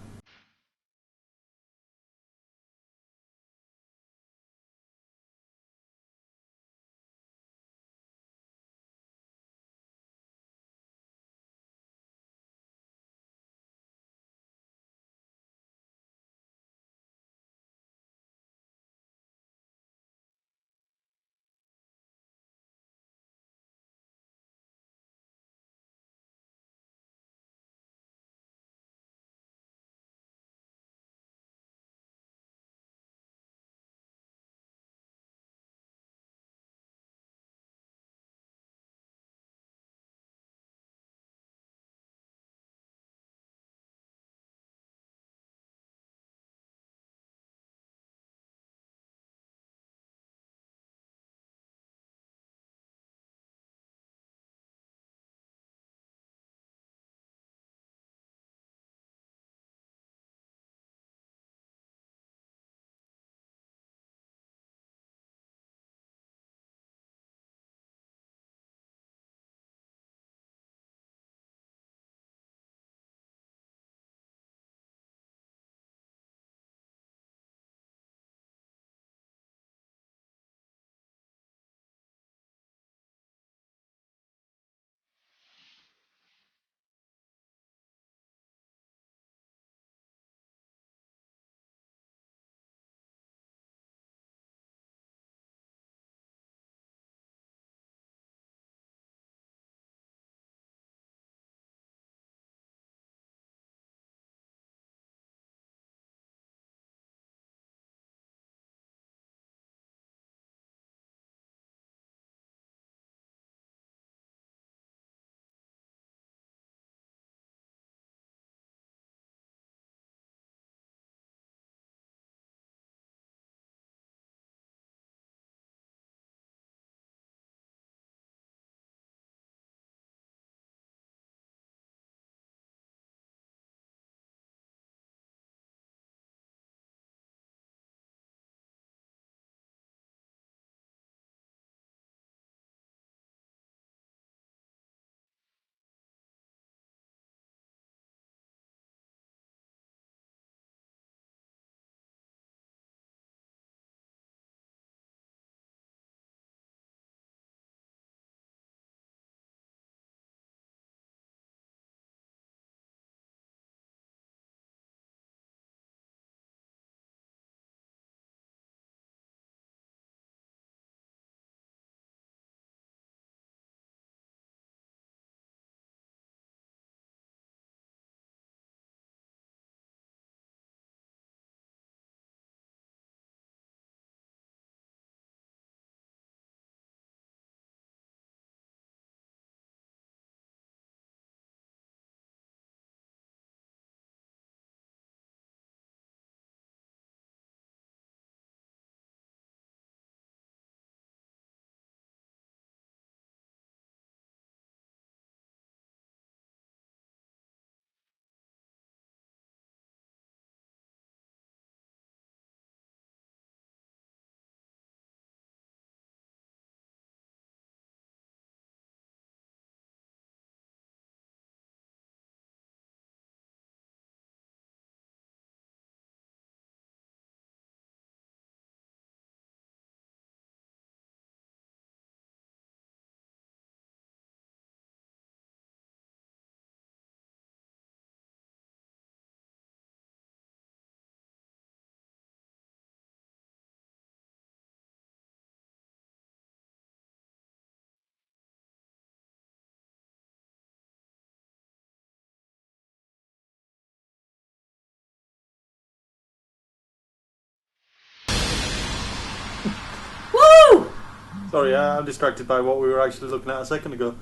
Sorry, I'm distracted by what we were actually looking at a second ago.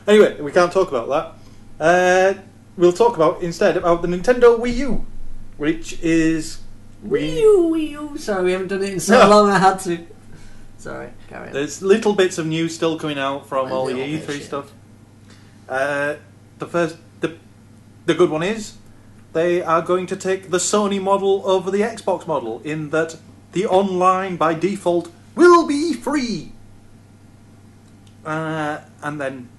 Anyway, we can't talk about that. We'll talk about instead about the Nintendo Wii U, which is Wii U. Sorry, we haven't done it in so long. I had to. Sorry, carry on. There's little bits of news still coming out from all the E3 stuff. The good one is they are going to take the Sony model over the Xbox model in that the online by default will be free. And then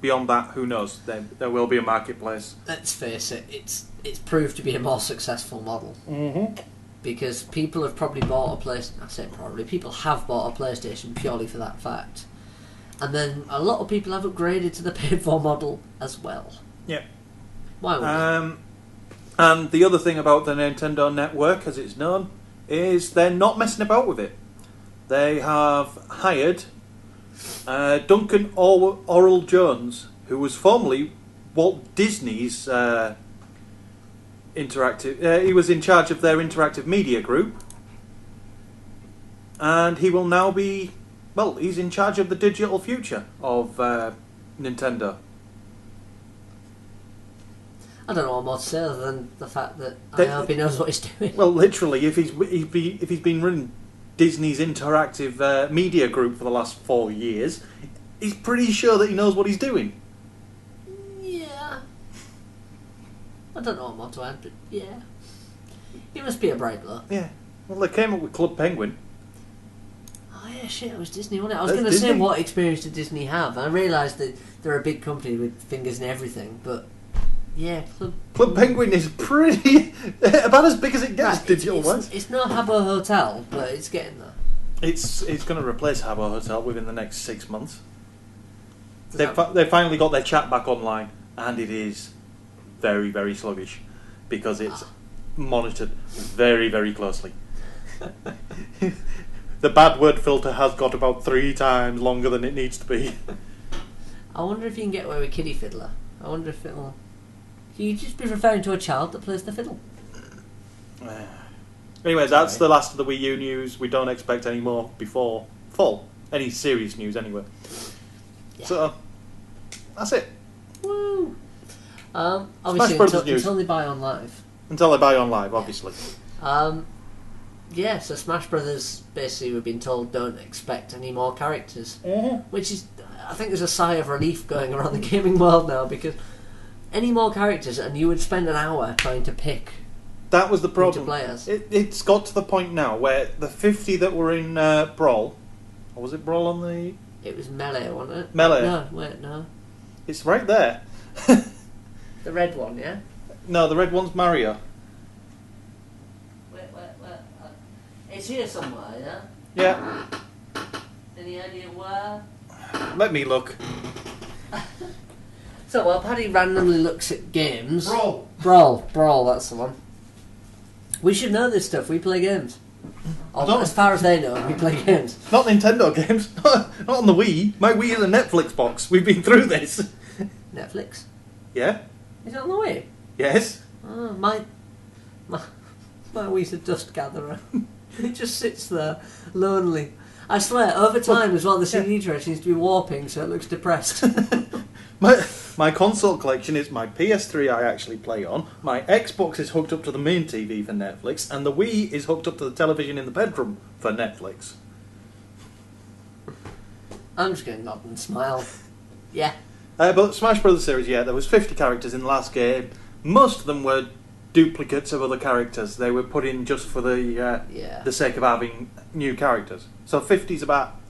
beyond that, who knows? There will be a marketplace. Let's face it, it's proved to be a more successful model. Mm-hmm. Because people have probably bought a PlayStation. I say probably. People have bought a PlayStation purely for that fact. And then a lot of people have upgraded to the paid-for model as well. Yeah. Why would And the other thing about the Nintendo Network, as it's known, is they're not messing about with it. They have hired Duncan Oral Jones, who was formerly Walt Disney's interactive. He was in charge of their interactive media group, and he will now be. Well, he's in charge of the digital future of Nintendo. I don't know what more to say other than the fact that I hope he knows what he's doing. Well, literally, if he's been running Disney's interactive media group for the last 4 years, he's pretty sure that he knows what he's doing. Yeah. I don't know what more to add, but yeah. He must be a bright bloke. Yeah. Well, they came up with Club Penguin. Oh yeah, shit, it was Disney, wasn't it? I was going to say, what experience did Disney have? And I realised that they're a big company with fingers in everything, but yeah, Club Penguin is pretty about as big as it gets, digital-wise. It's not Habbo Hotel, but it's getting there. It's going to replace Habbo Hotel within the next 6 months. They finally got their chat back online, and it is very, very sluggish because it's monitored very, very closely. The bad word filter has got about 3 times longer than it needs to be. I wonder if you can get away with Kiddie Fiddler. I wonder if it'll... Can you just be referring to a child that plays the fiddle? Anyway, that's the last of the Wii U news. We don't expect any more before fall. Any serious news, anyway. Yeah. So, that's it. Woo! Obviously, until they buy on live. Until they buy on live, obviously. Yeah, so Smash Brothers, basically, we've been told don't expect any more characters. Mm-hmm. Which is, I think there's a sigh of relief going around the gaming world now, because any more characters and you would spend an hour trying to pick. That was the problem. Players. It's got to the point now where the 50 that were in Brawl, or was it Brawl on the... It was Melee, wasn't it? Melee. No, wait, no. It's right there. The red one, yeah? No, the red one's Mario. Wait. It's here somewhere, yeah? Yeah. Any idea where? Let me look. So while Paddy randomly looks at games... Brawl, that's the one. We should know this stuff, we play games. As far as they know, we play games. Not Nintendo games, not on the Wii. My Wii is a Netflix box. We've been through this. Netflix? Yeah. Is it on the Wii? Yes. Oh, my Wii's a dust gatherer. It just sits there, lonely. I swear, over time as well, the CD tray seems to be warping, so it looks depressed. My console collection is my PS3 I actually play on, my Xbox is hooked up to the main TV for Netflix, and the Wii is hooked up to the television in the bedroom for Netflix. I'm just going to nod and smile. Yeah. But Smash Brothers series, yeah, there was 50 characters in the last game. Most of them were duplicates of other characters. They were put in just for the sake of having new characters. So 50's about...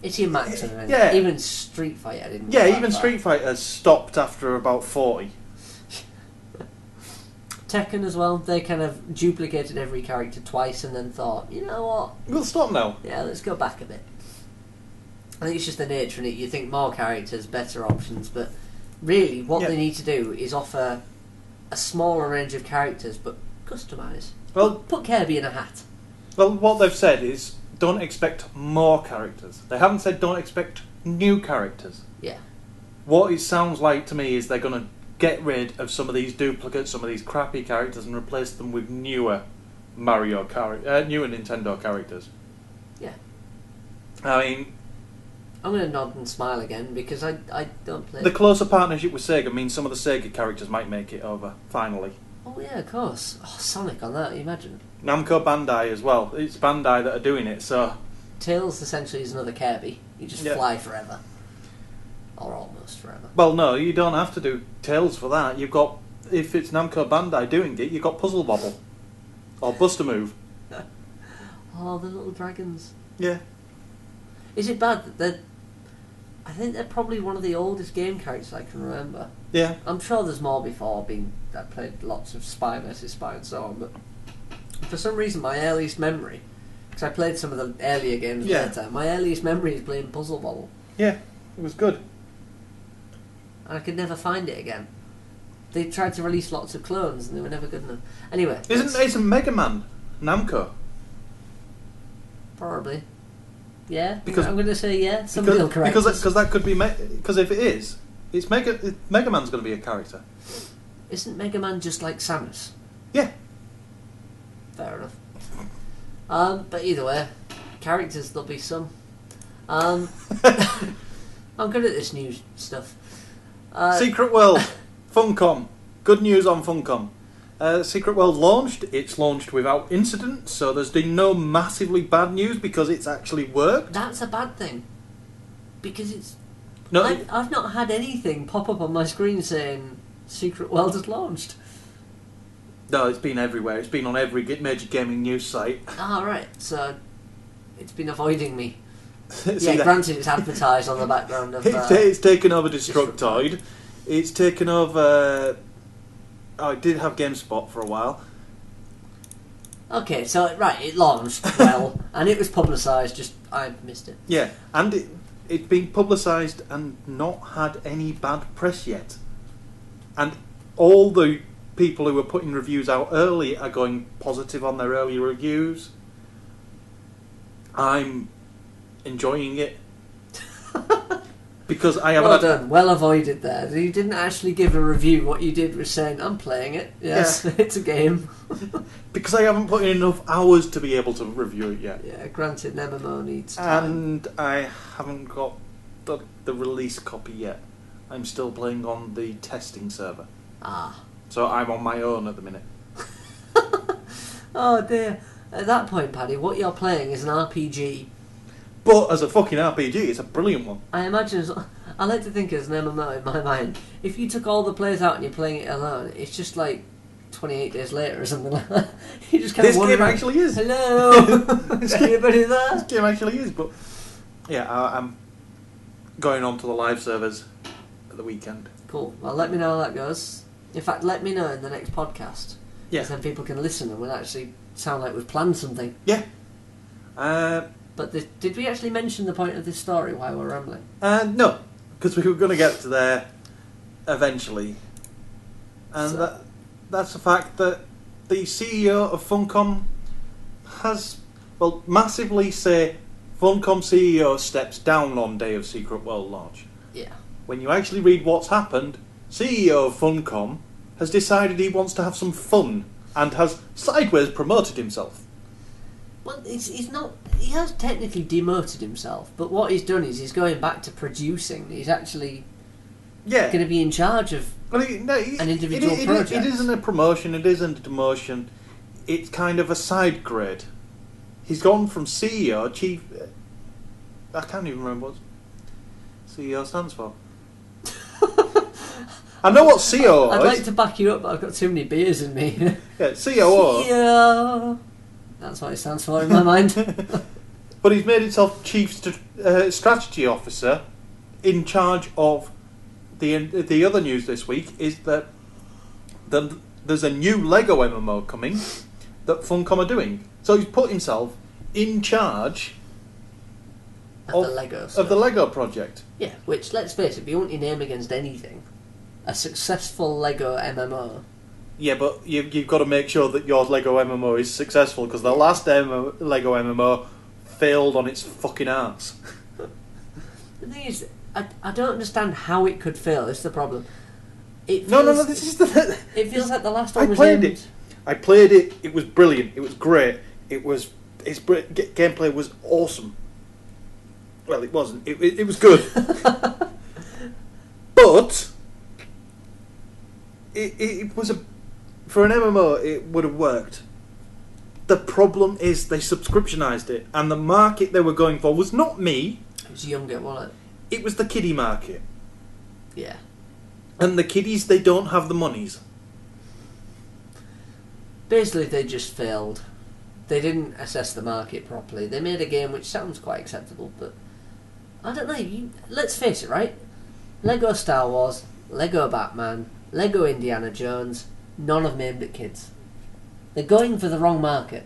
It's your maximum. Yeah. Even Street Fighter didn't. Yeah, even Street Fighter stopped after about 40. Tekken as well. They kind of duplicated every character twice and then thought, you know what? We'll stop now. Yeah, let's go back a bit. I think it's just the nature in it. You think more characters, better options, but really, what they need to do is offer a smaller range of characters, but customise. Well, put Kirby in a hat. Well, what they've said is, don't expect more characters. They haven't said don't expect new characters. Yeah. What it sounds like to me is they're going to get rid of some of these duplicates, some of these crappy characters, and replace them with newer newer Nintendo characters. Yeah. I mean, I'm going to nod and smile again because I don't play. The closer partnership with Sega means some of the Sega characters might make it over, finally. Oh yeah, of course. Oh, Sonic on that, you imagine. Namco Bandai as well. It's Bandai that are doing it, so... Tails essentially is another Kirby. You just fly forever. Or almost forever. Well, no, you don't have to do Tails for that. You've got... If it's Namco Bandai doing it, you've got Puzzle Bobble. Or Buster Move. Oh, the little dragons. Yeah. Is it bad that they're... I think they're probably one of the oldest game characters I can remember. Yeah. I'm sure there's more before. I played lots of Spy vs. Spy and so on, but for some reason my earliest memory, because I played some of the earlier games later, my earliest memory is playing Puzzle Bobble. Yeah, it was good. And I could never find it again. They tried to release lots of clones and they were never good enough. Anyway. Isn't Mega Man Namco? Probably. Yeah, because, I'm going to say yeah. Somebody will correct us. Because that could be... Because if it is, Mega Man's going to be a character. Isn't Mega Man just like Samus? Yeah. Fair enough. But either way, characters there'll be some. I'm good at this new stuff. Secret World, Funcom. Good news on Funcom. Secret World launched. It's launched without incident, so there's been no massively bad news because it's actually worked. That's a bad thing. Because it's... No, I've not had anything pop up on my screen saying Secret World has launched. No, it's been everywhere. It's been on every major gaming news site. Ah, right. So it's been avoiding me. Yeah, granted it's advertised on the background of... It's taken over Destructoid. It's taken over... Oh, it did have GameSpot for a while. Okay, so, right, it launched well, and it was publicised, just, I missed it. Yeah, and it's been publicised and not had any bad press yet. And all the people who were putting reviews out early are going positive on their early reviews. I'm enjoying it. Because I haven't... Well done, well avoided there. You didn't actually give a review. What you did was saying, I'm playing it. Yes, yeah. It's a game. Because I haven't put in enough hours to be able to review it yet. Yeah, granted, an MMO needs time. And I haven't got the release copy yet. I'm still playing on the testing server. Ah. So I'm on my own at the minute. Oh dear. At that point, Paddy, what you're playing is an RPG. But as a fucking RPG, it's a brilliant one. I imagine, I like to think as an MMO in my mind, if you took all the players out and you're playing it alone, it's just like 28 days later or something like that. You just kind of This game actually is. Hello! Is anybody there? This game actually is, but... Yeah, I'm going on to the live servers at the weekend. Cool. Well, let me know how that goes. In fact, let me know in the next podcast. Yeah. Because then people can listen and we'll actually sound like we've planned something. Yeah. But did we actually mention the point of this story while we're rambling? No, because we were going to get to there eventually. And that's the fact that the CEO of Funcom has, well, massively say Funcom CEO steps down on day of Secret World launch. Yeah. When you actually read what's happened, CEO of Funcom has decided he wants to have some fun and has sideways promoted himself. Well, he's not... He has technically demoted himself, but what he's done is he's going back to producing. He's actually going to be in charge of an individual project. It isn't a promotion, it isn't a demotion. It's kind of a side grade. He's gone from CEO, Chief... I can't even remember what CEO stands for. I know what COO is. I'd like to back you up, but I've got too many beers in me. Yeah, COO. CEO. That's what it stands for in my mind. But he's made himself Chief Strategy Officer, in charge of the other news this week is that there's a new Lego MMO coming that Funcom are doing. So he's put himself in charge of the Lego project. Yeah, which, let's face it, if you want your name against anything, a successful Lego MMO. Yeah, but you've got to make sure that your Lego MMO is successful, because the last Lego MMO failed on its fucking arse. The thing is, I don't understand how it could fail. That's the problem. This is the... It feels like the last one was I played it. It was brilliant. It was great. Gameplay was awesome. Well, it wasn't. It was good. But it was for an MMO, it would have worked. The problem is they subscriptionized it, and the market they were going for was not me. It was younger, wasn't it? It was the kiddie market. Yeah. And the kiddies, they don't have the monies. Basically, they just failed. They didn't assess the market properly. They made a game which sounds quite acceptable, but I don't know. Let's face it, right? Lego Star Wars, Lego Batman, Lego Indiana Jones, none of them aimed at kids. They're going for the wrong market.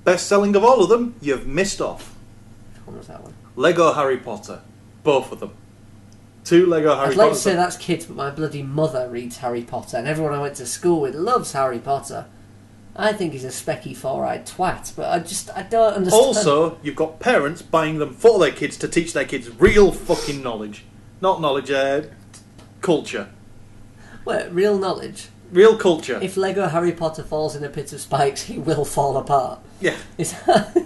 Best selling of all of them, you've missed off. Which one was that one? Lego Harry Potter. Both of them. 2 Lego Harry Potter. I'd like to say that's kids, but my bloody mother reads Harry Potter, and everyone I went to school with loves Harry Potter. I think he's a specky, four-eyed twat, but I don't understand. Also, you've got parents buying them for their kids to teach their kids real fucking knowledge. Not knowledge, culture. Wait, real knowledge? Real culture. If Lego Harry Potter falls in a pit of spikes, he will fall apart. Yeah. Is that...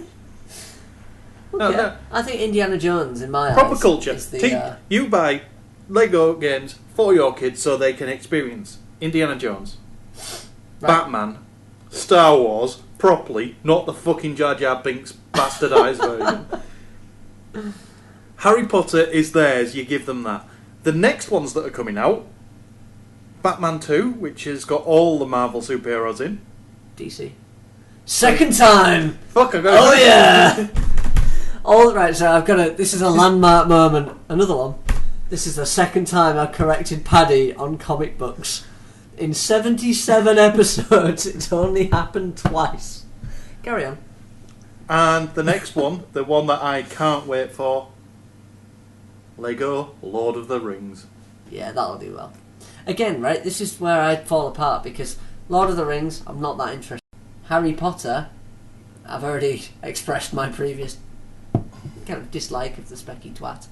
Okay. No. I think Indiana Jones, in my proper eyes, culture. is the... You buy Lego games for your kids so they can experience Indiana Jones, Right. Batman, Star Wars, properly, not the fucking Jar Jar Binks bastardised version. Harry Potter is theirs, you give them that. The next ones that are coming out, Batman 2, which has got all the Marvel superheroes in. DC. Second time! Fuck, I got Oh yeah! All right, so I've got a... This is a landmark moment. Another one. This is the second time I've corrected Paddy on comic books. In 77 episodes, it's only happened twice. Carry on. And the next one, the one that I can't wait for, Lego Lord of the Rings. Yeah, that'll do well. Again, right, this is where I'd fall apart, because Lord of the Rings, I'm not that interested. Harry Potter, I've already expressed my previous kind of dislike of the specky twat.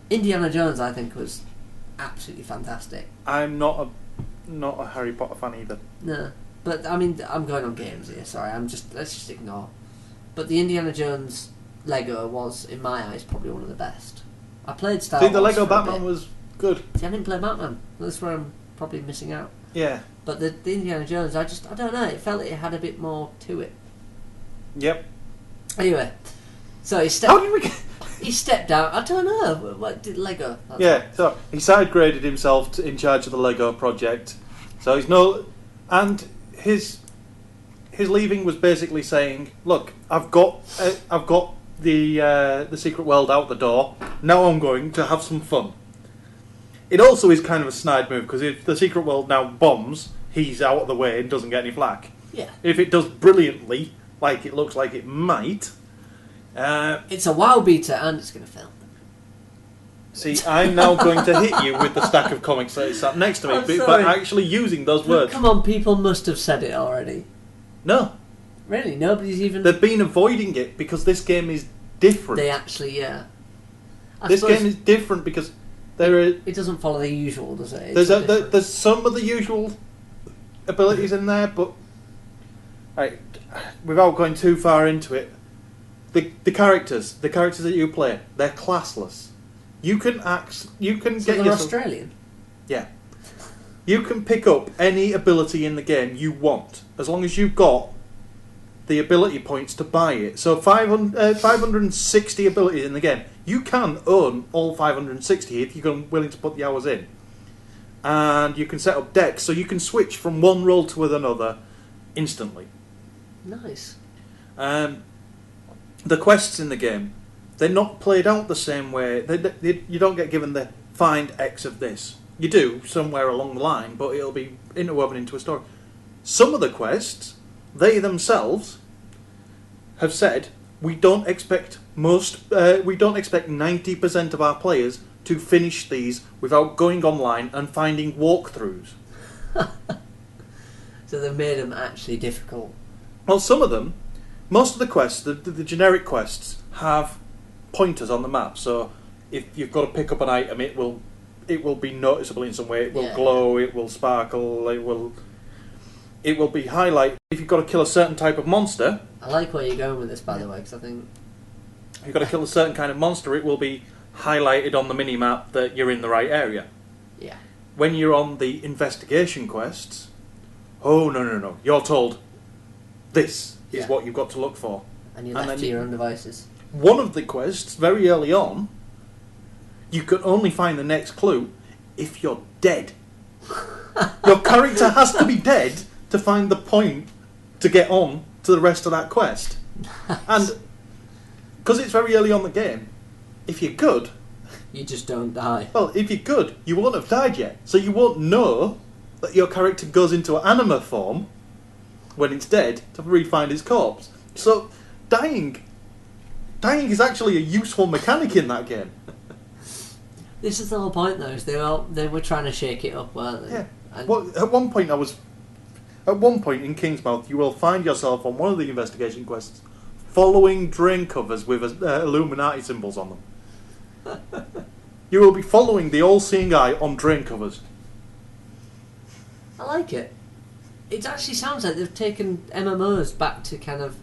Indiana Jones, I think, was absolutely fantastic. I'm not a Harry Potter fan either. No, but I mean, I'm going on games here. Sorry, let's just ignore. But the Indiana Jones Lego was, in my eyes, probably one of the best. I played Star Wars. The Lego for a Batman bit. was good. See, I didn't play Batman. That's where I'm probably missing out. Yeah. But the Indiana Jones, I don't know. It felt it had a bit more to it. Yep. Anyway, so he How did we get... He stepped out. I don't know. What did Lego? So he side-graded himself in charge of the Lego project. So he's no... And his leaving was basically saying, look, I've got the secret world out the door. Now I'm going to have some fun. It also is kind of a snide move, because if the secret world now bombs, he's out of the way and doesn't get any flack. Yeah. If it does brilliantly, like it looks like it might... it's a WoW beta and it's going to fail. See, I'm now going to hit you with the stack of comics that is sat next to me, but actually using those words. Come on, people must have said it already. No. Really? Nobody's even... They've been avoiding it because this game is different. They actually, yeah. This game is different because there are... It doesn't follow the usual, does it? There's some of the usual abilities in there, but without going too far into it, the characters that you play, they're classless. You can get they're yourself... Australian? Yeah. You can pick up any ability in the game you want, as long as you've got the ability points to buy it. So 560 abilities in the game. You can own all 560 if you're willing to put the hours in. And you can set up decks, so you can switch from one role to another instantly. Nice. The quests in the game, they're not played out the same way. You don't get given the find X of this. You do somewhere along the line, but it'll be interwoven into a story. Some of the quests, they themselves have said we don't expect 90% of our players to finish these without going online and finding walkthroughs. So they've made them actually difficult. Well, some of them, most of the quests, the generic quests, have pointers on the map. So if you've got to pick up an item, it will be noticeable in some way. It will glow. It will sparkle. It will be highlighted. If you've got to kill a certain type of monster. I like where you're going with this, by the way, because I think If you've got to kill a certain kind of monster, it will be highlighted on the mini-map that you're in the right area. Yeah. When you're on the investigation quests, no. You're told this is what you've got to look for. And you're left to your own devices. One of the quests, very early on, you can only find the next clue if you're dead. Your character has to be dead to find the point to get on to the rest of that quest. Nice. And because it's very early on the game, if you're good... You just don't die. Well, if you're good, you won't have died yet. So you won't know that your character goes into anima form when it's dead to re-find his corpse. So dying is actually a useful mechanic in that game. This is the whole point, though. Is they were trying to shake it up, weren't they? Yeah. And Well, at one point in Kingsmouth, you will find yourself on one of the investigation quests following drain covers with Illuminati symbols on them. You will be following the all-seeing eye on drain covers. I like it. It actually sounds like they've taken MMOs back to kind of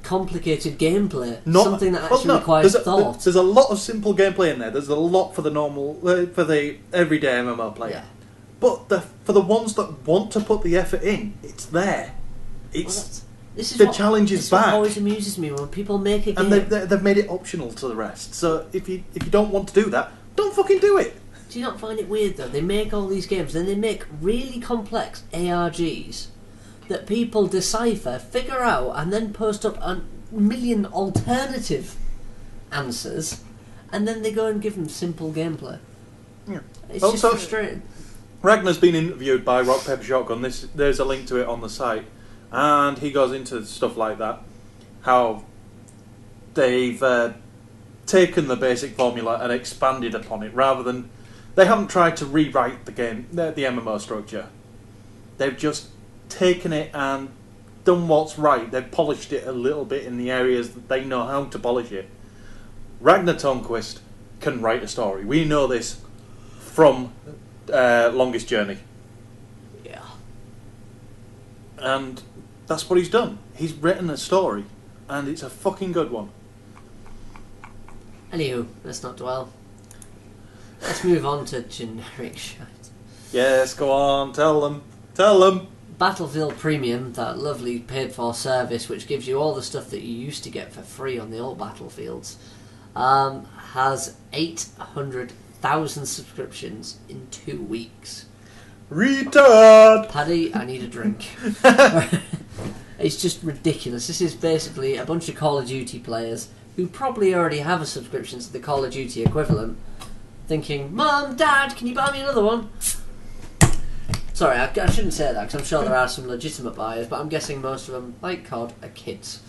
complicated gameplay. Something that actually requires thought. There's a lot of simple gameplay in there. There's a lot for the normal, for the everyday MMO player. Yeah. But for the ones that want to put the effort in, it's there. Challenge is back. What always amuses me when people make a game. And they've made it optional to the rest. So if you don't want to do that, don't fucking do it. Do you not find it weird though? They make all these games, then they make really complex ARGs that people decipher, figure out, and then post up a million alternative answers, and then they go and give them simple gameplay. Yeah. It's just frustrating. Ragnar's been interviewed by Rock Paper Shotgun. There's a link to it on the site, and he goes into stuff like that. How they've taken the basic formula and expanded upon it, rather than they haven't tried to rewrite the game, the MMO structure. They've just taken it and done what's right. They've polished it a little bit in the areas that they know how to polish it. Ragnar Tornquist can write a story. We know this from Longest Journey. Yeah. And that's what he's done. He's written a story, and it's a fucking good one. Anywho, let's not dwell. Let's move on to generic shit. Yes, go on, tell them. Battlefield Premium, that lovely paid-for service which gives you all the stuff that you used to get for free on the old Battlefields, has 800,000 subscriptions in 2 weeks. Retard! Paddy, I need a drink. It's just ridiculous. This is basically a bunch of Call of Duty players who probably already have a subscription to the Call of Duty equivalent, thinking, Mum, Dad, can you buy me another one? Sorry, I shouldn't say that, because I'm sure there are some legitimate buyers, but I'm guessing most of them, like COD, are kids.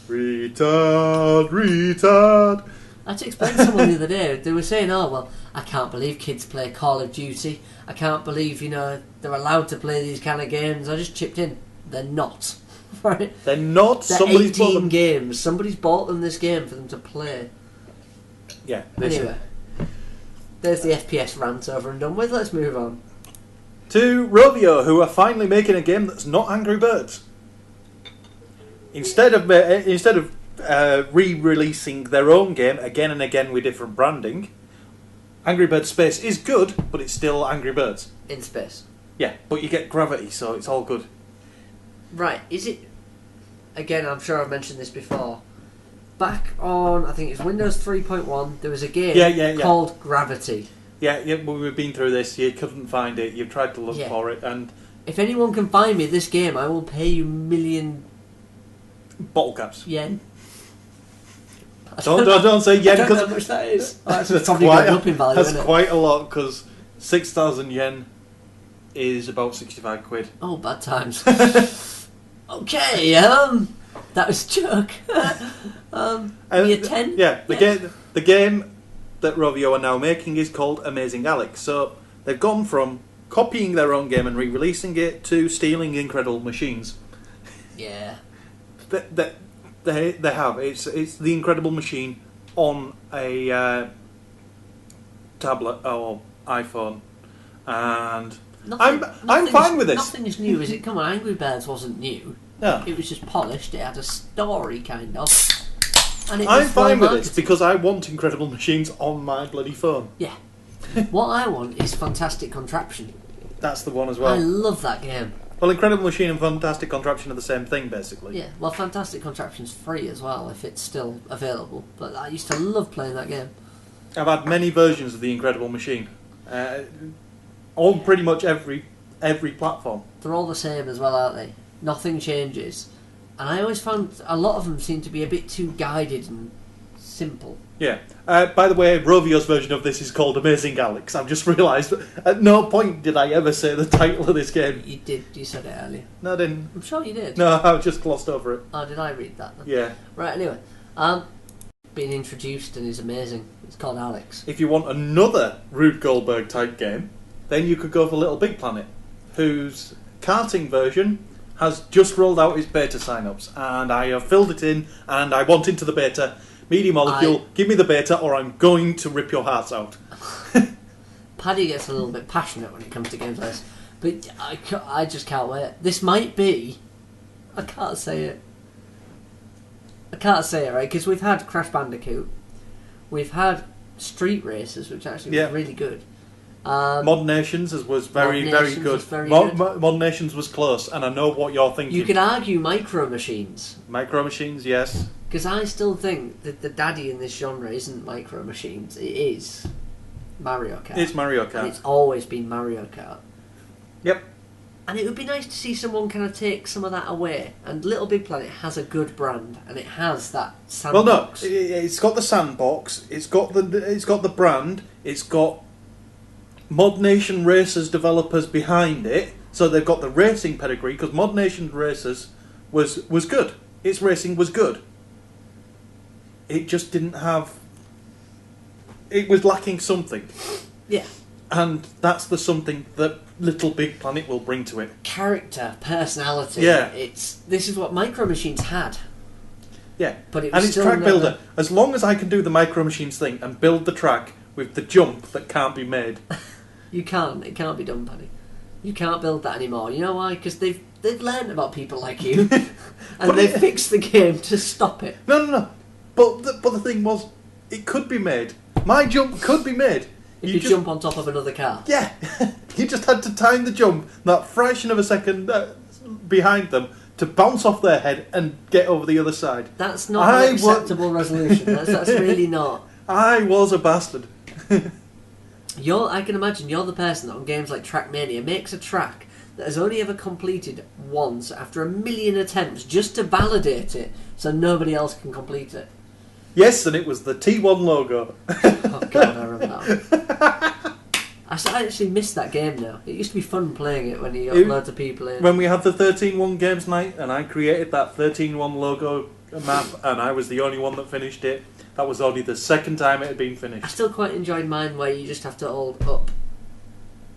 Retard. I had to explain to someone the other day, they were saying, oh, well, I can't believe kids play Call of Duty. I can't believe, they're allowed to play these kind of games. I just chipped in. They're not. Right? They're not. They're 18 games. Somebody's bought them this game for them to play. Yeah. Anyway, there's the FPS rant over and done with. Let's move on. To Rovio, who are finally making a game that's not Angry Birds. Instead of re-releasing their own game again and again with different branding, Angry Birds Space is good, but it's still Angry Birds. In space. Yeah, but you get gravity, so it's all good. Right, is it... Again, I'm sure I've mentioned this before. Back on, I think it's Windows 3.1, there was a game called Gravity. Yeah, we've been through this. You couldn't find it. You've tried to look for it, and if anyone can find me this game, I will pay you million bottle caps. Yen. Don't say yen, I don't know because how much that is. That's probably going up in value. That's isn't it? quite a lot, because 6,000 yen is about 65 quid. Oh, bad times. Okay, that was a joke. Be a 10. Yeah, the game that Rovio are now making is called Amazing Alec. So they've gone from copying their own game and re-releasing it to stealing Incredible Machines. Yeah. They have. It's the Incredible Machine on a tablet or iPhone, and I'm fine with this. Nothing is new, is it? Come on, Angry Birds wasn't new. No. It was just polished. It had a story, kind of. And I'm fine with it because I want Incredible Machines on my bloody phone. Yeah. What I want is Fantastic Contraption. That's the one as well. I love that game. Well, Incredible Machine and Fantastic Contraption are the same thing, basically. Yeah, well, Fantastic Contraption's free as well, if it's still available. But I used to love playing that game. I've had many versions of the Incredible Machine. On pretty much every platform. They're all the same as well, aren't they? Nothing changes. And I always found a lot of them seem to be a bit too guided and simple. Yeah. By the way, Rovio's version of this is called Amazing Alex. I've just realised at no point did I ever say the title of this game. You did. You said it earlier. No, I didn't. I'm sure you did. No, I just glossed over it. Oh, did I read that then? Yeah. Right, anyway. Being introduced and is amazing. It's called Alex. If you want another Rube Goldberg type game, then you could go for Little Big Planet, whose karting version has just rolled out its beta sign-ups, and I have filled it in, and I want into the beta. Media Molecule, give me the beta, or I'm going to rip your hearts out. Paddy gets a little bit passionate when it comes to games like this, but I just can't wait. This might be... I can't say it. Right? Because we've had Crash Bandicoot, we've had Street Racers, which actually was really good. Mod Nations was very good. Mod Nations was close, and I know what you're thinking. You could argue Micro Machines. Micro Machines, yes. Because I still think that the daddy in this genre isn't Micro Machines. It is Mario Kart. It's Mario Kart. And it's always been Mario Kart. Yep. And it would be nice to see someone kind of take some of that away. And Little Big Planet has a good brand, and it has that sandbox. Well, no, it's got the sandbox. It's got the brand. It's got Mod Nation Racers developers behind it, so they've got the racing pedigree. Because Mod Nation Racers was good. Its racing was good. It just didn't have... It was lacking something. Yeah. And that's the something that Little Big Planet will bring to it. Character, personality. Yeah. This is what Micro Machines had. Yeah. But it was and it's track builder. As long as I can do the Micro Machines thing and build the track with the jump that can't be made. You can't. It can't be done, Paddy. You can't build that anymore. You know why? Because they've learned about people like you. And they've fixed the game to stop it. No. But the thing was, it could be made. My jump could be made. If you jump on top of another car. Yeah. You just had to time the jump, that fraction of a second behind them, to bounce off their head and get over the other side. That's not an acceptable resolution. That's really not. I was a bastard. I can imagine you're the person that on games like Trackmania makes a track that has only ever completed once after 1 million attempts just to validate it so nobody else can complete it. Yes, and it was the T1 logo. Oh god, I remember that. I actually missed that game now. It used to be fun playing it when you got loads of people in. When we had the 13-1 games night and I created that 13-1 logo map and I was the only one that finished it, that was only the second time it had been finished. I still quite enjoyed mine where you just have to hold up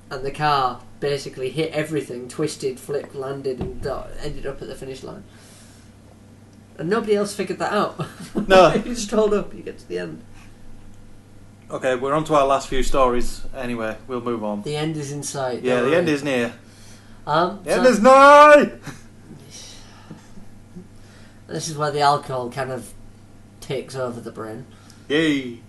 and the car basically hit everything, twisted, flipped, landed and ended up at the finish line. And nobody else figured that out. No. You just hold up, you get to the end. Okay, we're on to our last few stories. Anyway, we'll move on. The end is in sight. Yeah, the end is near. The end is nigh! This is where the alcohol kind of takes over the brain. Yay!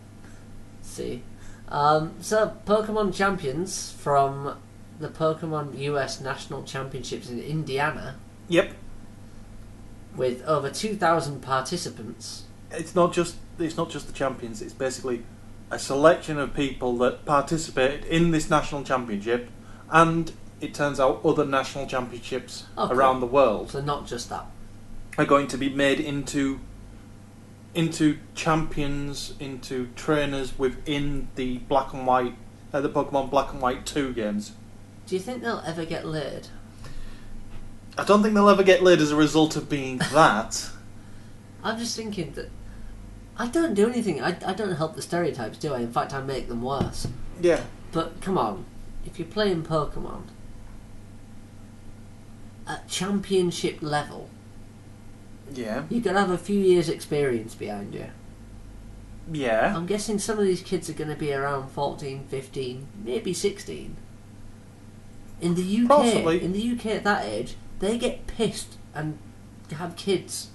See. So, Pokemon champions from the Pokemon US National Championships in Indiana. Yep. With over 2,000 participants. It's not just the champions. It's basically a selection of people that participated in this national championship, and it turns out other national championships around the world. So not just that. Are going to be made into champions, into trainers within the Black and White, the Pokemon Black and White 2 games. Do you think they'll ever get laid? I don't think they'll ever get laid as a result of being that. I'm just thinking that I don't do anything. I don't help the stereotypes, do I? In fact, I make them worse. Yeah. But come on, if you're playing Pokemon at championship level, yeah, you've got to have a few years' experience behind you. Yeah. I'm guessing some of these kids are going to be around 14, 15, maybe 16. In the UK, Possibly. In the UK at that age, they get pissed and have kids.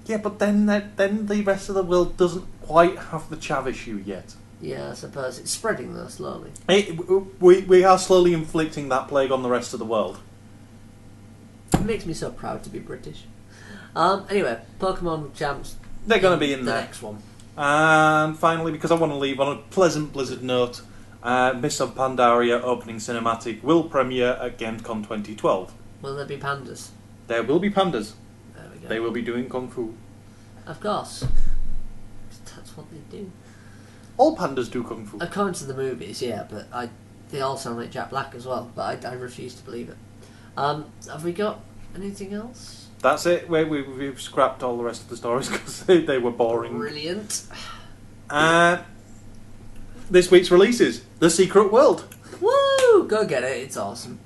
Yeah, but then the rest of the world doesn't quite have the chav issue yet. Yeah, I suppose. It's spreading, though, slowly. We are slowly inflicting that plague on the rest of the world. It makes me so proud to be British. Anyway, Pokemon champs. They're going to be in the there. next one. And finally, because I want to leave on a pleasant Blizzard note, Mists of Pandaria opening cinematic will premiere at Gamescom 2012. Will there be pandas? There will be pandas. There we go. They will be doing Kung Fu. Of course. That's what they do. All pandas do Kung Fu. According to the movies, yeah, but they all sound like Jack Black as well, but I refuse to believe it. Have we got anything else? That's it. We've scrapped all the rest of the stories because they were boring. Brilliant. This week's releases: The Secret World. Woo! Go get it. It's awesome.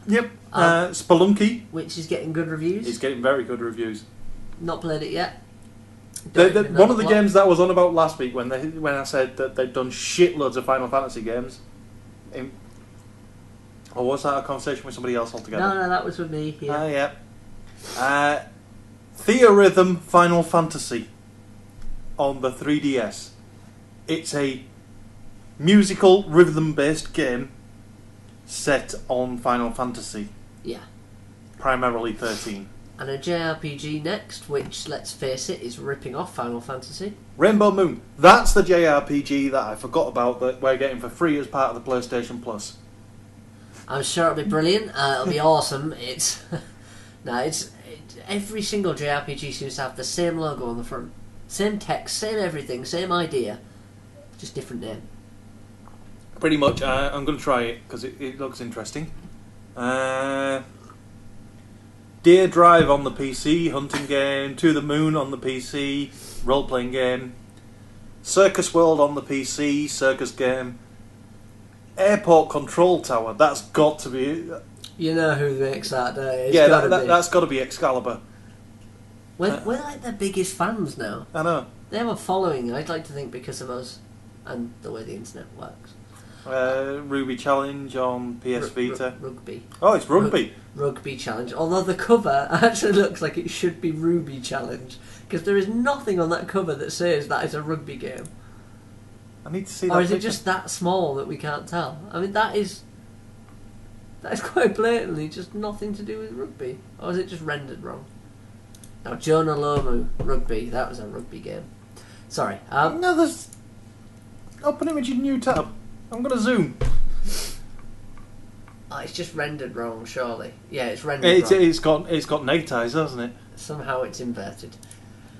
Yep. Spelunky, which is getting good reviews. It's getting very good reviews. Not played it yet. One of the games that I was on about last week when I said that they'd done shitloads of Final Fantasy games. Or was that a conversation with somebody else altogether? No, that was with me. Yeah. Theorhythm Final Fantasy on the 3DS. It's a musical rhythm-based game set on Final Fantasy. Yeah. Primarily 13. And a JRPG next, which, let's face it, is ripping off Final Fantasy. Rainbow Moon. That's the JRPG that I forgot about that we're getting for free as part of the PlayStation Plus. I'm sure it'll be brilliant. It'll be awesome. Every single JRPG seems to have the same logo on the front. Same text, same everything, same idea. Just different name. Pretty much. I'm going to try it because it looks interesting. Deer Drive on the PC, hunting game. To the Moon on the PC, role-playing game. Circus World on the PC, circus game. Airport Control Tower, that's got to be... You know who makes that, don't you? That's got to be Excalibur. We're like their biggest fans now. I know. They have a following, I'd like to think, because of us and the way the internet works. Ruby Challenge on PS Vita. Rugby. Oh, it's Rugby. Rugby Challenge. Although the cover actually looks like it should be Ruby Challenge, because there is nothing on that cover that says that is a rugby game. I need to see that. Or is it just that small that we can't tell? I mean, that is quite blatantly just nothing to do with rugby. Or is it just rendered wrong? Now, Jonah Lomu, rugby. That was a rugby game. Sorry. No, there's... Open image in new tab. I'm going to zoom. It's just rendered wrong, surely. Yeah, it's rendered wrong. It's got negatized, hasn't it? Somehow it's inverted.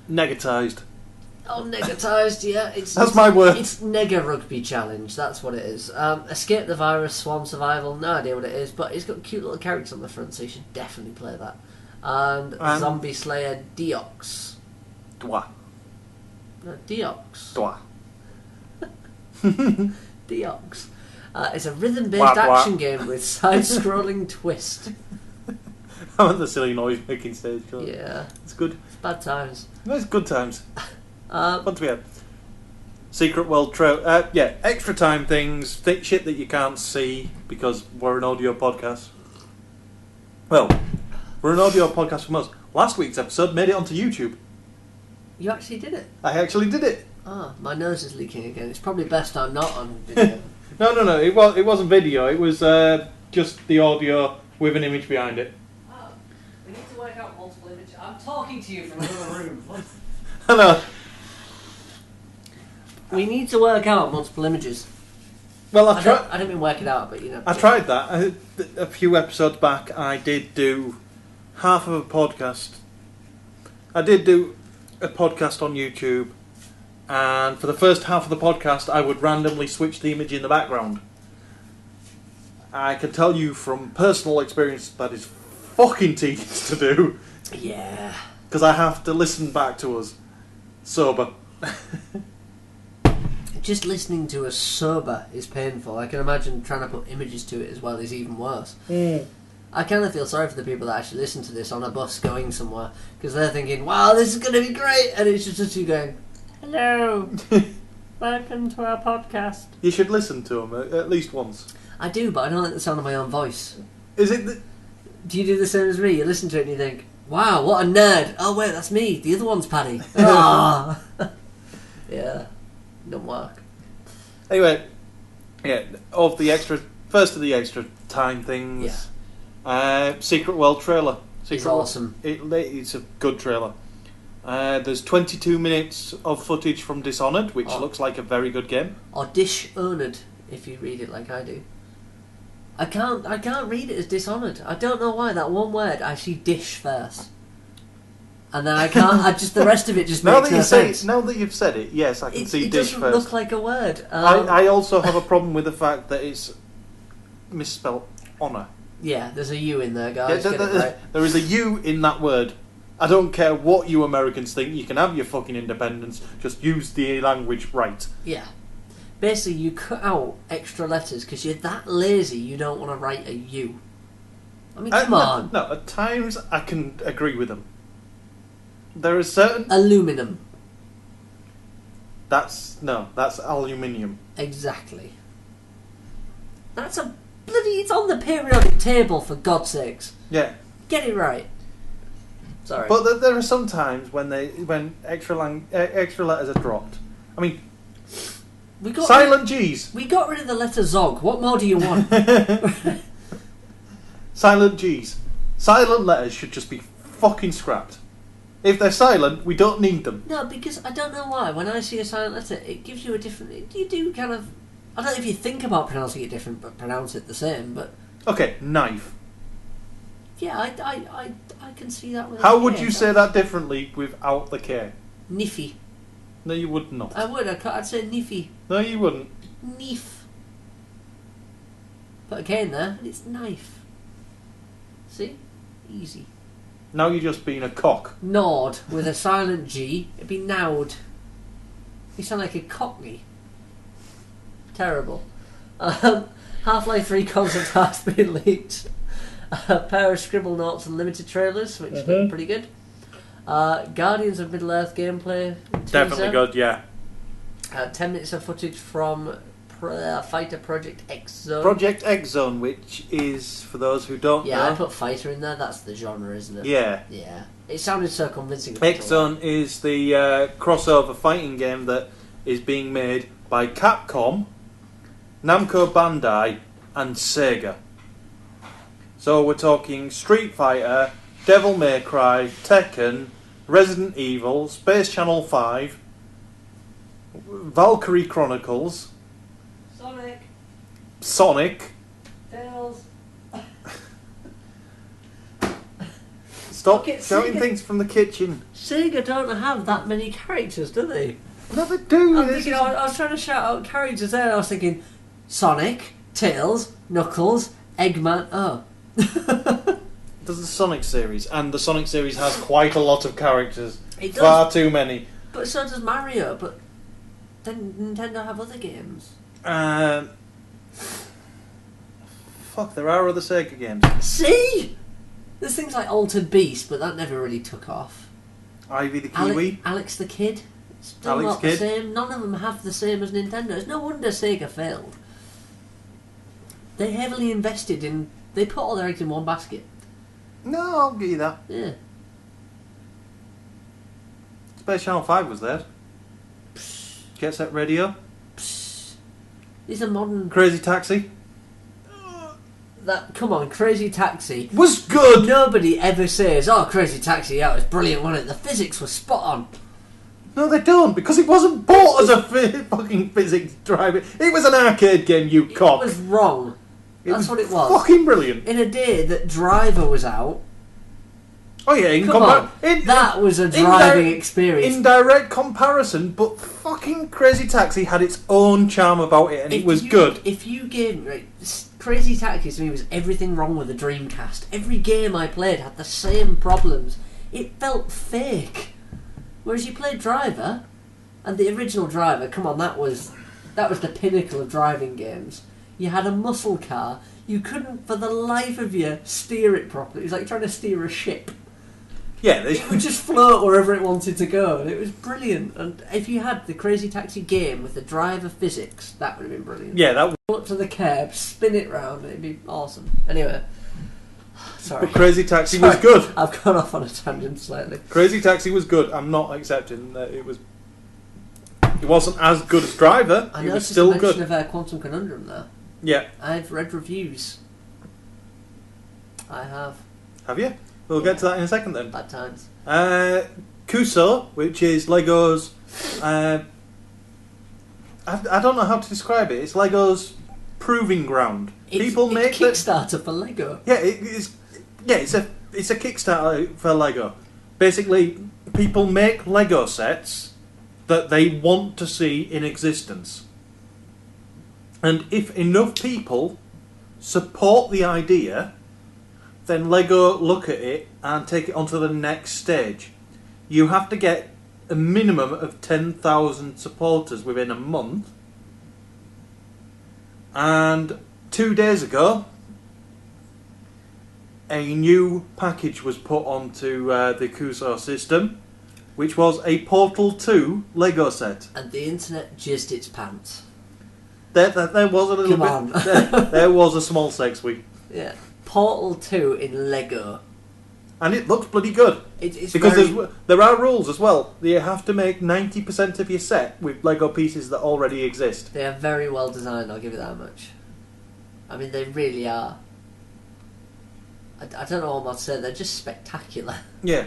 Negatized. Oh, negatized, yeah. That's my word. It's Nega Rugby Challenge, that's what it is. Escape the Virus, Swarm Survival, no idea what it is, but it's got cute little characters on the front, so you should definitely play that. And Zombie Slayer Deox. Dwa. No, Deox. Dwa. Deox. It's a rhythm-based action game with side-scrolling twist. I want the silly noise making stage. Yeah. It's good. It's bad times. No, it's good times. Fun to be had. Secret World Trail. Extra time things. Shit that you can't see because we're an audio podcast. Well, we're an audio podcast from us. Last week's episode made it onto YouTube. You actually did it? I actually did it. My nose is leaking again. It's probably best I'm not on video. No. It wasn't video. It was just the audio with an image behind it. Oh, we need to work out multiple images. I'm talking to you from another room. I know. We need to work out multiple images. Well, I don't mean work it out, but you know. I tried that. A few episodes back, I did do half of a podcast. I did do a podcast on YouTube, and for the first half of the podcast, I would randomly switch the image in the background. I can tell you from personal experience that is fucking tedious to do. Yeah. Because I have to listen back to us sober. Just listening to us sober is painful. I can imagine trying to put images to it as well is even worse. I kind of feel sorry for the people that actually listen to this on a bus going somewhere, because they're thinking, wow, this is going to be great, and it's just you going, hello, welcome to our podcast. You should listen to them at least once. I do, but I don't like the sound of my own voice. Is it... Do you do the same as me? You listen to it and you think, Wow, what a nerd. Oh, wait, that's me. The other one's Paddy. Ah. Yeah. Don't work. Anyway, yeah, first of the extra time things. Yeah. Secret World trailer. It's awesome. It's a good trailer. There's 22 minutes of footage from Dishonored, which looks like a very good game. Or Dishonored, if you read it like I do. I can't read it as Dishonored. I don't know why. That one word, I see dish first. And then I can't, the rest of it just makes no sense. Now that you've said it, yes, I can see dish first. It doesn't look like a word. I also have a problem with the fact that it's misspelled honour. Yeah, there's a U in there, guys. Get it right. There is a U in that word. I don't care what you Americans think. You can have your fucking independence. Just use the language right. Yeah. Basically, you cut out extra letters because you're that lazy you don't want to write a U. I mean, come on. No, at times I can agree with them. There is certain... Aluminum. That's aluminium. Exactly. That's a bloody... It's on the periodic table, for God's sakes. Yeah. Get it right. Sorry. But there are some times when extra letters are dropped. I mean... Silent G's. We got rid of the letter Zog. What more do you want? Silent G's. Silent letters should just be fucking scrapped. If they're silent, we don't need them. No, because I don't know why. When I see a silent letter, it gives you a different... You do kind of... I don't know if you think about pronouncing it different, but pronounce it the same, but... Okay, knife. Yeah, I can see that with How would you say that differently without the K? Niffy. No, you would not. I would. I'd say niffy. No, you wouldn't. Knife. Put a K in there, and it's knife. See? Easy. Now you're just being a cock. Nord with a silent G. It'd be nowd. You sound like a cockney. Terrible. Half-Life 3 concept art's been leaked. A pair of scribble notes and limited trailers, which look pretty good. Guardians of Middle-earth gameplay teaser. Definitely good, yeah. 10 minutes of footage from Fighter Project X Zone. Project X Zone, which is, for those who don't know... Yeah, I put fighter in there, that's the genre, isn't it? Yeah. Yeah. It sounded so convincing. X Zone is the crossover fighting game that is being made by Capcom, Namco Bandai, and Sega. So we're talking Street Fighter, Devil May Cry, Tekken, Resident Evil, Space Channel 5, Valkyrie Chronicles, Sonic. Tails. Stop shouting things from the kitchen. Sega don't have that many characters, do they? No, they do. I was trying to shout out characters there, and I was thinking Sonic, Tails, Knuckles, Eggman. Oh. There's the Sonic series, and the Sonic series has quite a lot of characters. It does. Far too many. But so does Mario, but then Nintendo have other games. Fuck, there are other Sega games. See? There's things like Altered Beast, but that never really took off. Ivy the Kiwi. Alex the Kid. Still Alex not Kid. The same. None of them have the same as Nintendo. It's no wonder Sega failed. They heavily invested in... They put all their eggs in one basket. No, I'll give you that. Yeah. Space Channel 5 was there. Jet Set Radio. These are modern... Crazy Taxi. Come on, Crazy Taxi. Was good! Nobody ever says, oh, Crazy Taxi, yeah, it was brilliant, wasn't it? The physics were spot on. No, they don't, because it wasn't bought as a fucking physics driver. It was an arcade game, you cock. It was wrong. That's what it was. Fucking brilliant. In a day that Driver was out. Oh yeah, that was a driving experience. In direct comparison, but fucking Crazy Taxi had its own charm about it, and it was good. If you gave Crazy Taxi to me was everything wrong with the Dreamcast. Every game I played had the same problems. It felt fake. Whereas you played Driver, and the original Driver, come on, that was the pinnacle of driving games. You had a muscle car. You couldn't, for the life of you, steer it properly. It was like trying to steer a ship. Yeah, it would just float wherever it wanted to go, and it was brilliant. And if you had the Crazy Taxi game with the driver physics, that would have been brilliant. Yeah, that would... Pull up to the curb, spin it round, it'd be awesome. Anyway, Sorry. But Crazy Taxi was good. I've gone off on a tangent slightly. Crazy Taxi was good. I'm not accepting that it was. It wasn't as good as Driver. I it was noticed still a mention good. of Quantum Conundrum there. Yeah. I've read reviews. I have. Have you? We'll get to that in a second then. Bad times. Kuso, which is Lego's. I don't know how to describe it. It's Lego's proving ground. People make Kickstarter for Lego. Yeah, it's a Kickstarter for Lego. Basically, people make Lego sets that they want to see in existence. And if enough people support the idea, then Lego look at it and take it onto the next stage. You have to get a minimum of 10,000 supporters within a month. And 2 days ago, a new package was put onto the Kuso system, which was a Portal 2 Lego set. And the internet jizzed its pants. There was a little bit. There was a small sex week. Yeah, Portal 2 in Lego. And it looks bloody good. It's because there are rules as well. You have to make 90% of your set with Lego pieces that already exist. They are very well designed, I'll give you that much. I mean, they really are. I don't know what more to say, they're just spectacular. Yeah.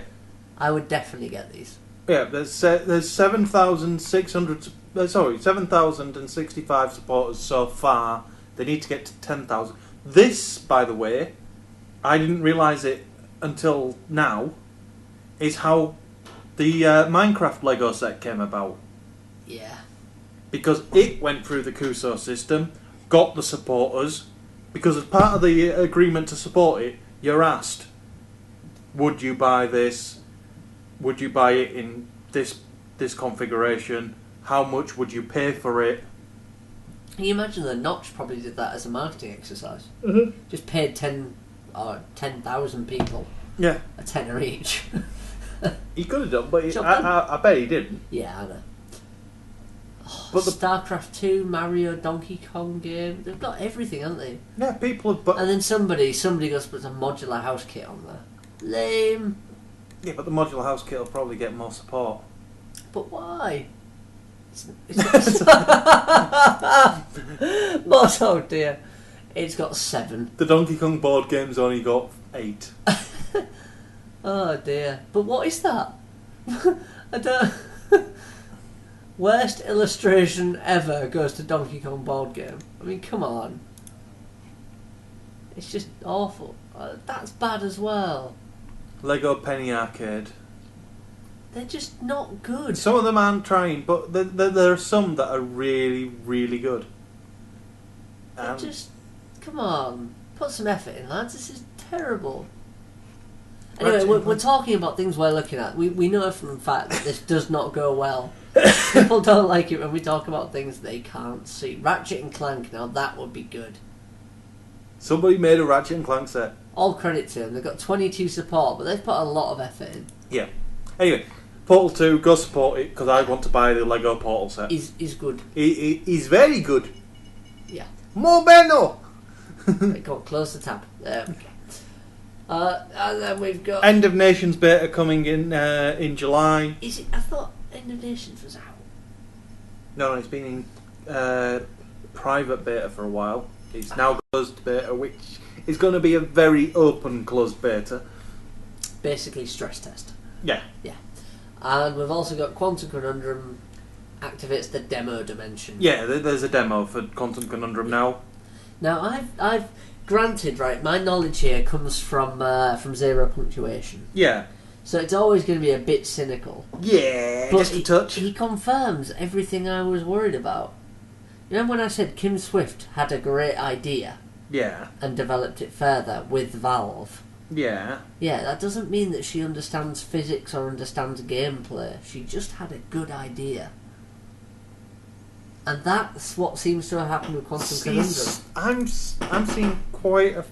I would definitely get these. Yeah, there's 7,065 supporters so far. They need to get to 10,000. This, by the way, I didn't realise it until now, is how the Minecraft Lego set came about. Yeah. Because it went through the Kuso system, got the supporters, because as part of the agreement to support it, you're asked, would you buy this? Would you buy it in this configuration? How much would you pay for it? Can you imagine that Notch probably did that as a marketing exercise? Mm-hmm. Just paid 10,000 people. Yeah. A tenner each. He could have done, but I bet he didn't. Yeah, I know. But the StarCraft 2, Mario, Donkey Kong game, they've got everything, haven't they? Yeah, people have... And then somebody goes puts a modular house kit on there. Lame. Yeah, but the modular house kit will probably get more support. But why? But oh dear. It's got 7. The Donkey Kong board game's only got 8. Oh dear. But what is that? I don't... Worst illustration ever goes to Donkey Kong board game. I mean, come on. It's just awful. That's bad as well. Lego Penny Arcade. They're just not good. Some of them aren't trying, but there are some that are really, really good. Just... Come on. Put some effort in, lads. This is terrible. Anyway, we're talking about things we're looking at. We know from the fact that this does not go well. People don't like it when we talk about things they can't see. Ratchet and Clank, now that would be good. Somebody made a Ratchet and Clank set. All credit to them. They've got 22 support, but they've put a lot of effort in. Yeah. Anyway, Portal 2, go support it, because I want to buy the Lego Portal set. He's good. He's very good. Yeah. Mo bueno! Right, go on, close the tab. There we go. And then we've got... End of Nations beta coming in July. Is it? I thought End of Nations was out. No, it's been in private beta for a while. It's now closed beta, which is going to be a very open closed beta. Basically stress test. Yeah. Yeah. And we've also got Quantum Conundrum activates the demo dimension. Yeah, there's a demo for Quantum Conundrum now. Now, I've granted, right, my knowledge here comes from Zero Punctuation. Yeah. So it's always going to be a bit cynical. Yeah, but just a touch. He confirms everything I was worried about. You know when I said Kim Swift had a great idea? Yeah. And developed it further with Valve? Yeah. Yeah, that doesn't mean that she understands physics or understands gameplay. She just had a good idea. And that's what seems to have happened with Quantum Conundrum. I'm seeing quite a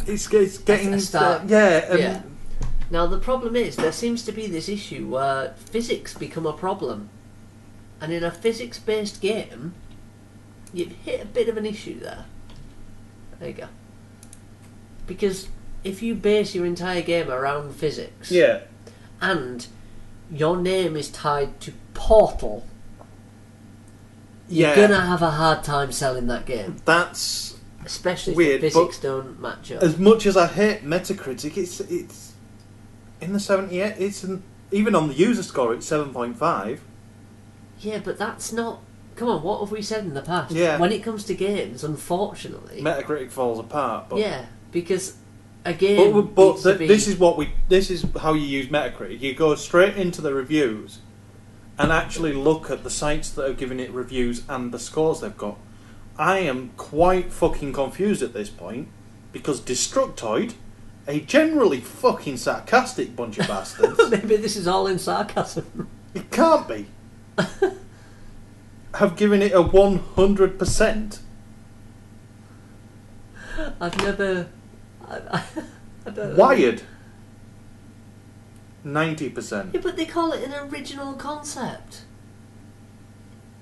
it's getting a start. Yeah. Now the problem is there seems to be this issue where physics become a problem, and in a physics-based game, you've hit a bit of an issue there. there you go. Because if you base your entire game around physics, Yeah. and your name is tied to Portal, you're gonna have a hard time selling that game. That's especially if weird, the physics don't match up. As much as I hate Metacritic, it's in the 78. Even on the user score, it's 7.5. Yeah, but that's not. Come on, what have we said in the past? Yeah. When it comes to games, unfortunately, Metacritic falls apart. But yeah, because a game. But this is how you use Metacritic. You go straight into the reviews and actually look at the sites that are giving it reviews and the scores they've got. I am quite fucking confused at this point because Destructoid, a generally fucking sarcastic bunch of bastards. Maybe this is all in sarcasm. It can't be. Have given it a 100%. I've never. I don't know. Wired. 90%. Yeah, but they call it an original concept.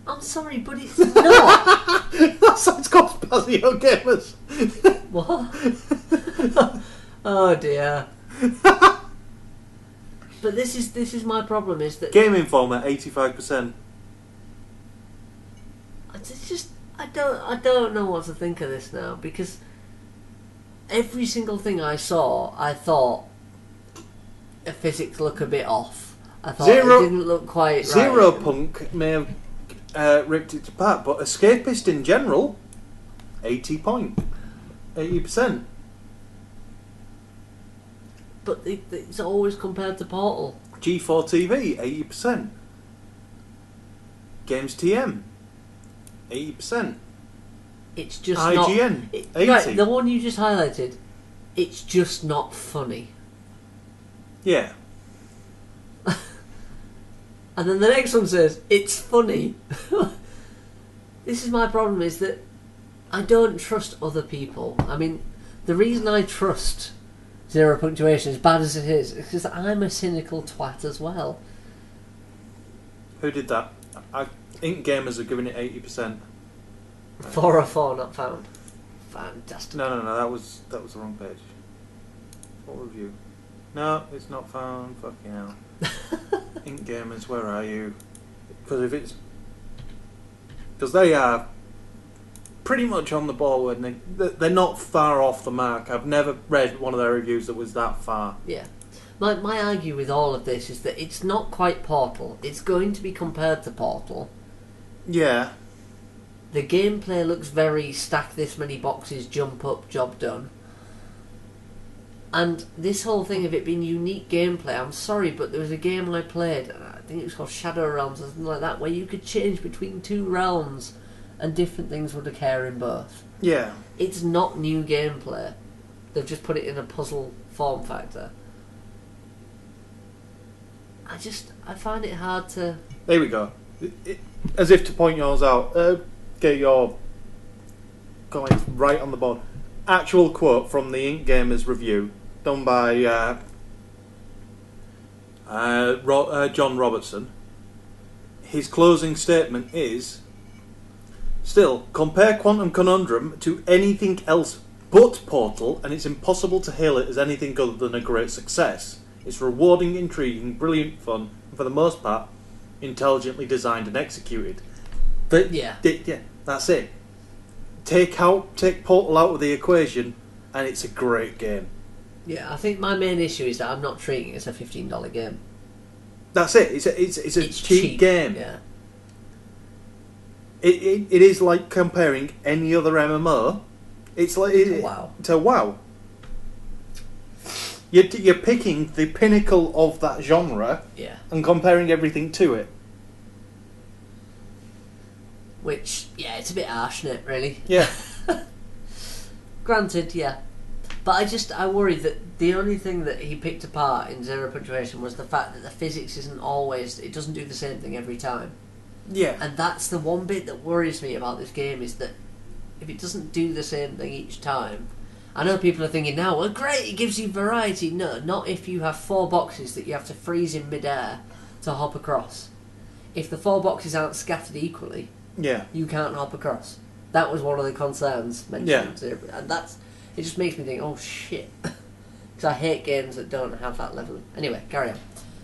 I'm sorry, but it's not. That's what it's called, Spazio Gamers. What? Oh dear. But this is my problem, is that Game Informer 85%. it's just I don't know what to think of this now, because every single thing I saw, I thought the physics look a bit off. I thought it didn't look quite Zero right. Punk may have ripped it apart, but Escapist in general, 80%. But it's always compared to Portal. G4 TV, 80%. Games TM, 80%. It's just IGN, not. 80. Right, the one you just highlighted, it's just not funny. Yeah. And then the next one says, it's funny. This is my problem, is that I don't trust other people. I mean, the reason I trust Zero Punctuation, as bad as it is because I'm a cynical twat as well. Who did that? Ink Gamers are giving it 80%. 404 not found. Fantastic. No, that was the wrong page. What review? No, it's not found. Fucking hell. Ink Gamers, where are you? Because they are pretty much on the ball, and they're not far off the mark. I've never read one of their reviews that was that far. Yeah. My argue with all of this is that it's not quite Portal. It's going to be compared to Portal. Yeah. The gameplay looks very stack this many boxes, jump up, job done. And this whole thing of it being unique gameplay, I'm sorry, but there was a game I played, I think it was called Shadow Realms or something like that, where you could change between two realms and different things would occur in both. Yeah. It's not new gameplay. They've just put it in a puzzle form factor. I find it hard to... There we go. As if to point yours out, get your comments right on the board. Actual quote from the Ink Gamers review, done by John Robertson. His closing statement is, still, compare Quantum Conundrum to anything else but Portal, and it's impossible to hail it as anything other than a great success. It's rewarding, intriguing, brilliant fun, and for the most part, intelligently designed and executed. But yeah, that's it. Take Portal out of the equation, and it's a great game. Yeah, I think my main issue is that I'm not treating it as a $15 game. That's it. It's a cheap game. Yeah. It is like comparing any other MMO. It's like WoW. To WoW. You're picking the pinnacle of that genre, yeah, and comparing everything to it. Which, yeah, it's a bit harsh, isn't it, really? Yeah. Granted, yeah. But I worry that the only thing that he picked apart in Zero Punctuation was the fact that the physics isn't always... It doesn't do the same thing every time. Yeah. And that's the one bit that worries me about this game, is that if it doesn't do the same thing each time... I know people are thinking now, well, great, it gives you variety. No, not if you have 4 boxes that you have to freeze in midair to hop across. If the 4 boxes aren't scattered equally... Yeah. You can't hop across. That was one of the concerns mentioned. Yeah. And it just makes me think, oh shit. Because I hate games that don't have that level. Anyway, carry on.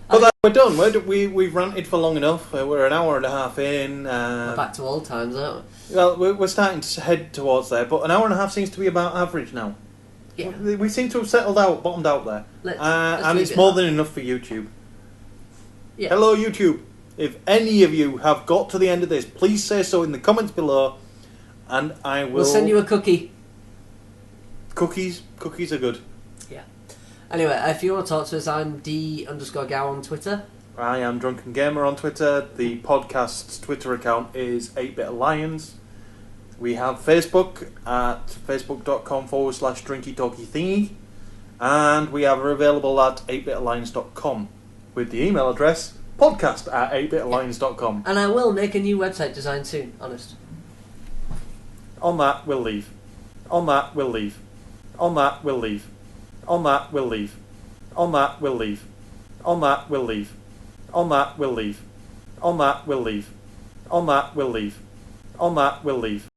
But we're done. We've ranted for long enough. We're an hour and a half in. We're back to old times, aren't we? Well, we're starting to head towards there, but an hour and a half seems to be about average now. Yeah. We seem to have bottomed out there. Let's and it's more than enough for YouTube. Yeah. Hello, YouTube. If any of you have got to the end of this, please say so in the comments below, and I will... We'll send you a cookie. Cookies are good. Yeah. Anyway, if you want to talk to us, I'm D_Gow on Twitter. I am DrunkenGamer on Twitter. The podcast's Twitter account is 8-Bit Alliance. We have Facebook at facebook.com/Drinky Talky Thingy. And we are available at 8bitalliance.com with the email address podcast@8bitalliance.com. And I will make a new website design soon, honest. On that, we'll leave. On that, we'll leave. On that, we'll leave. On that, we'll leave. On that, we'll leave. On that, we'll leave. On that, we'll leave. On that, we'll leave. On that, we'll leave. On that, we'll leave.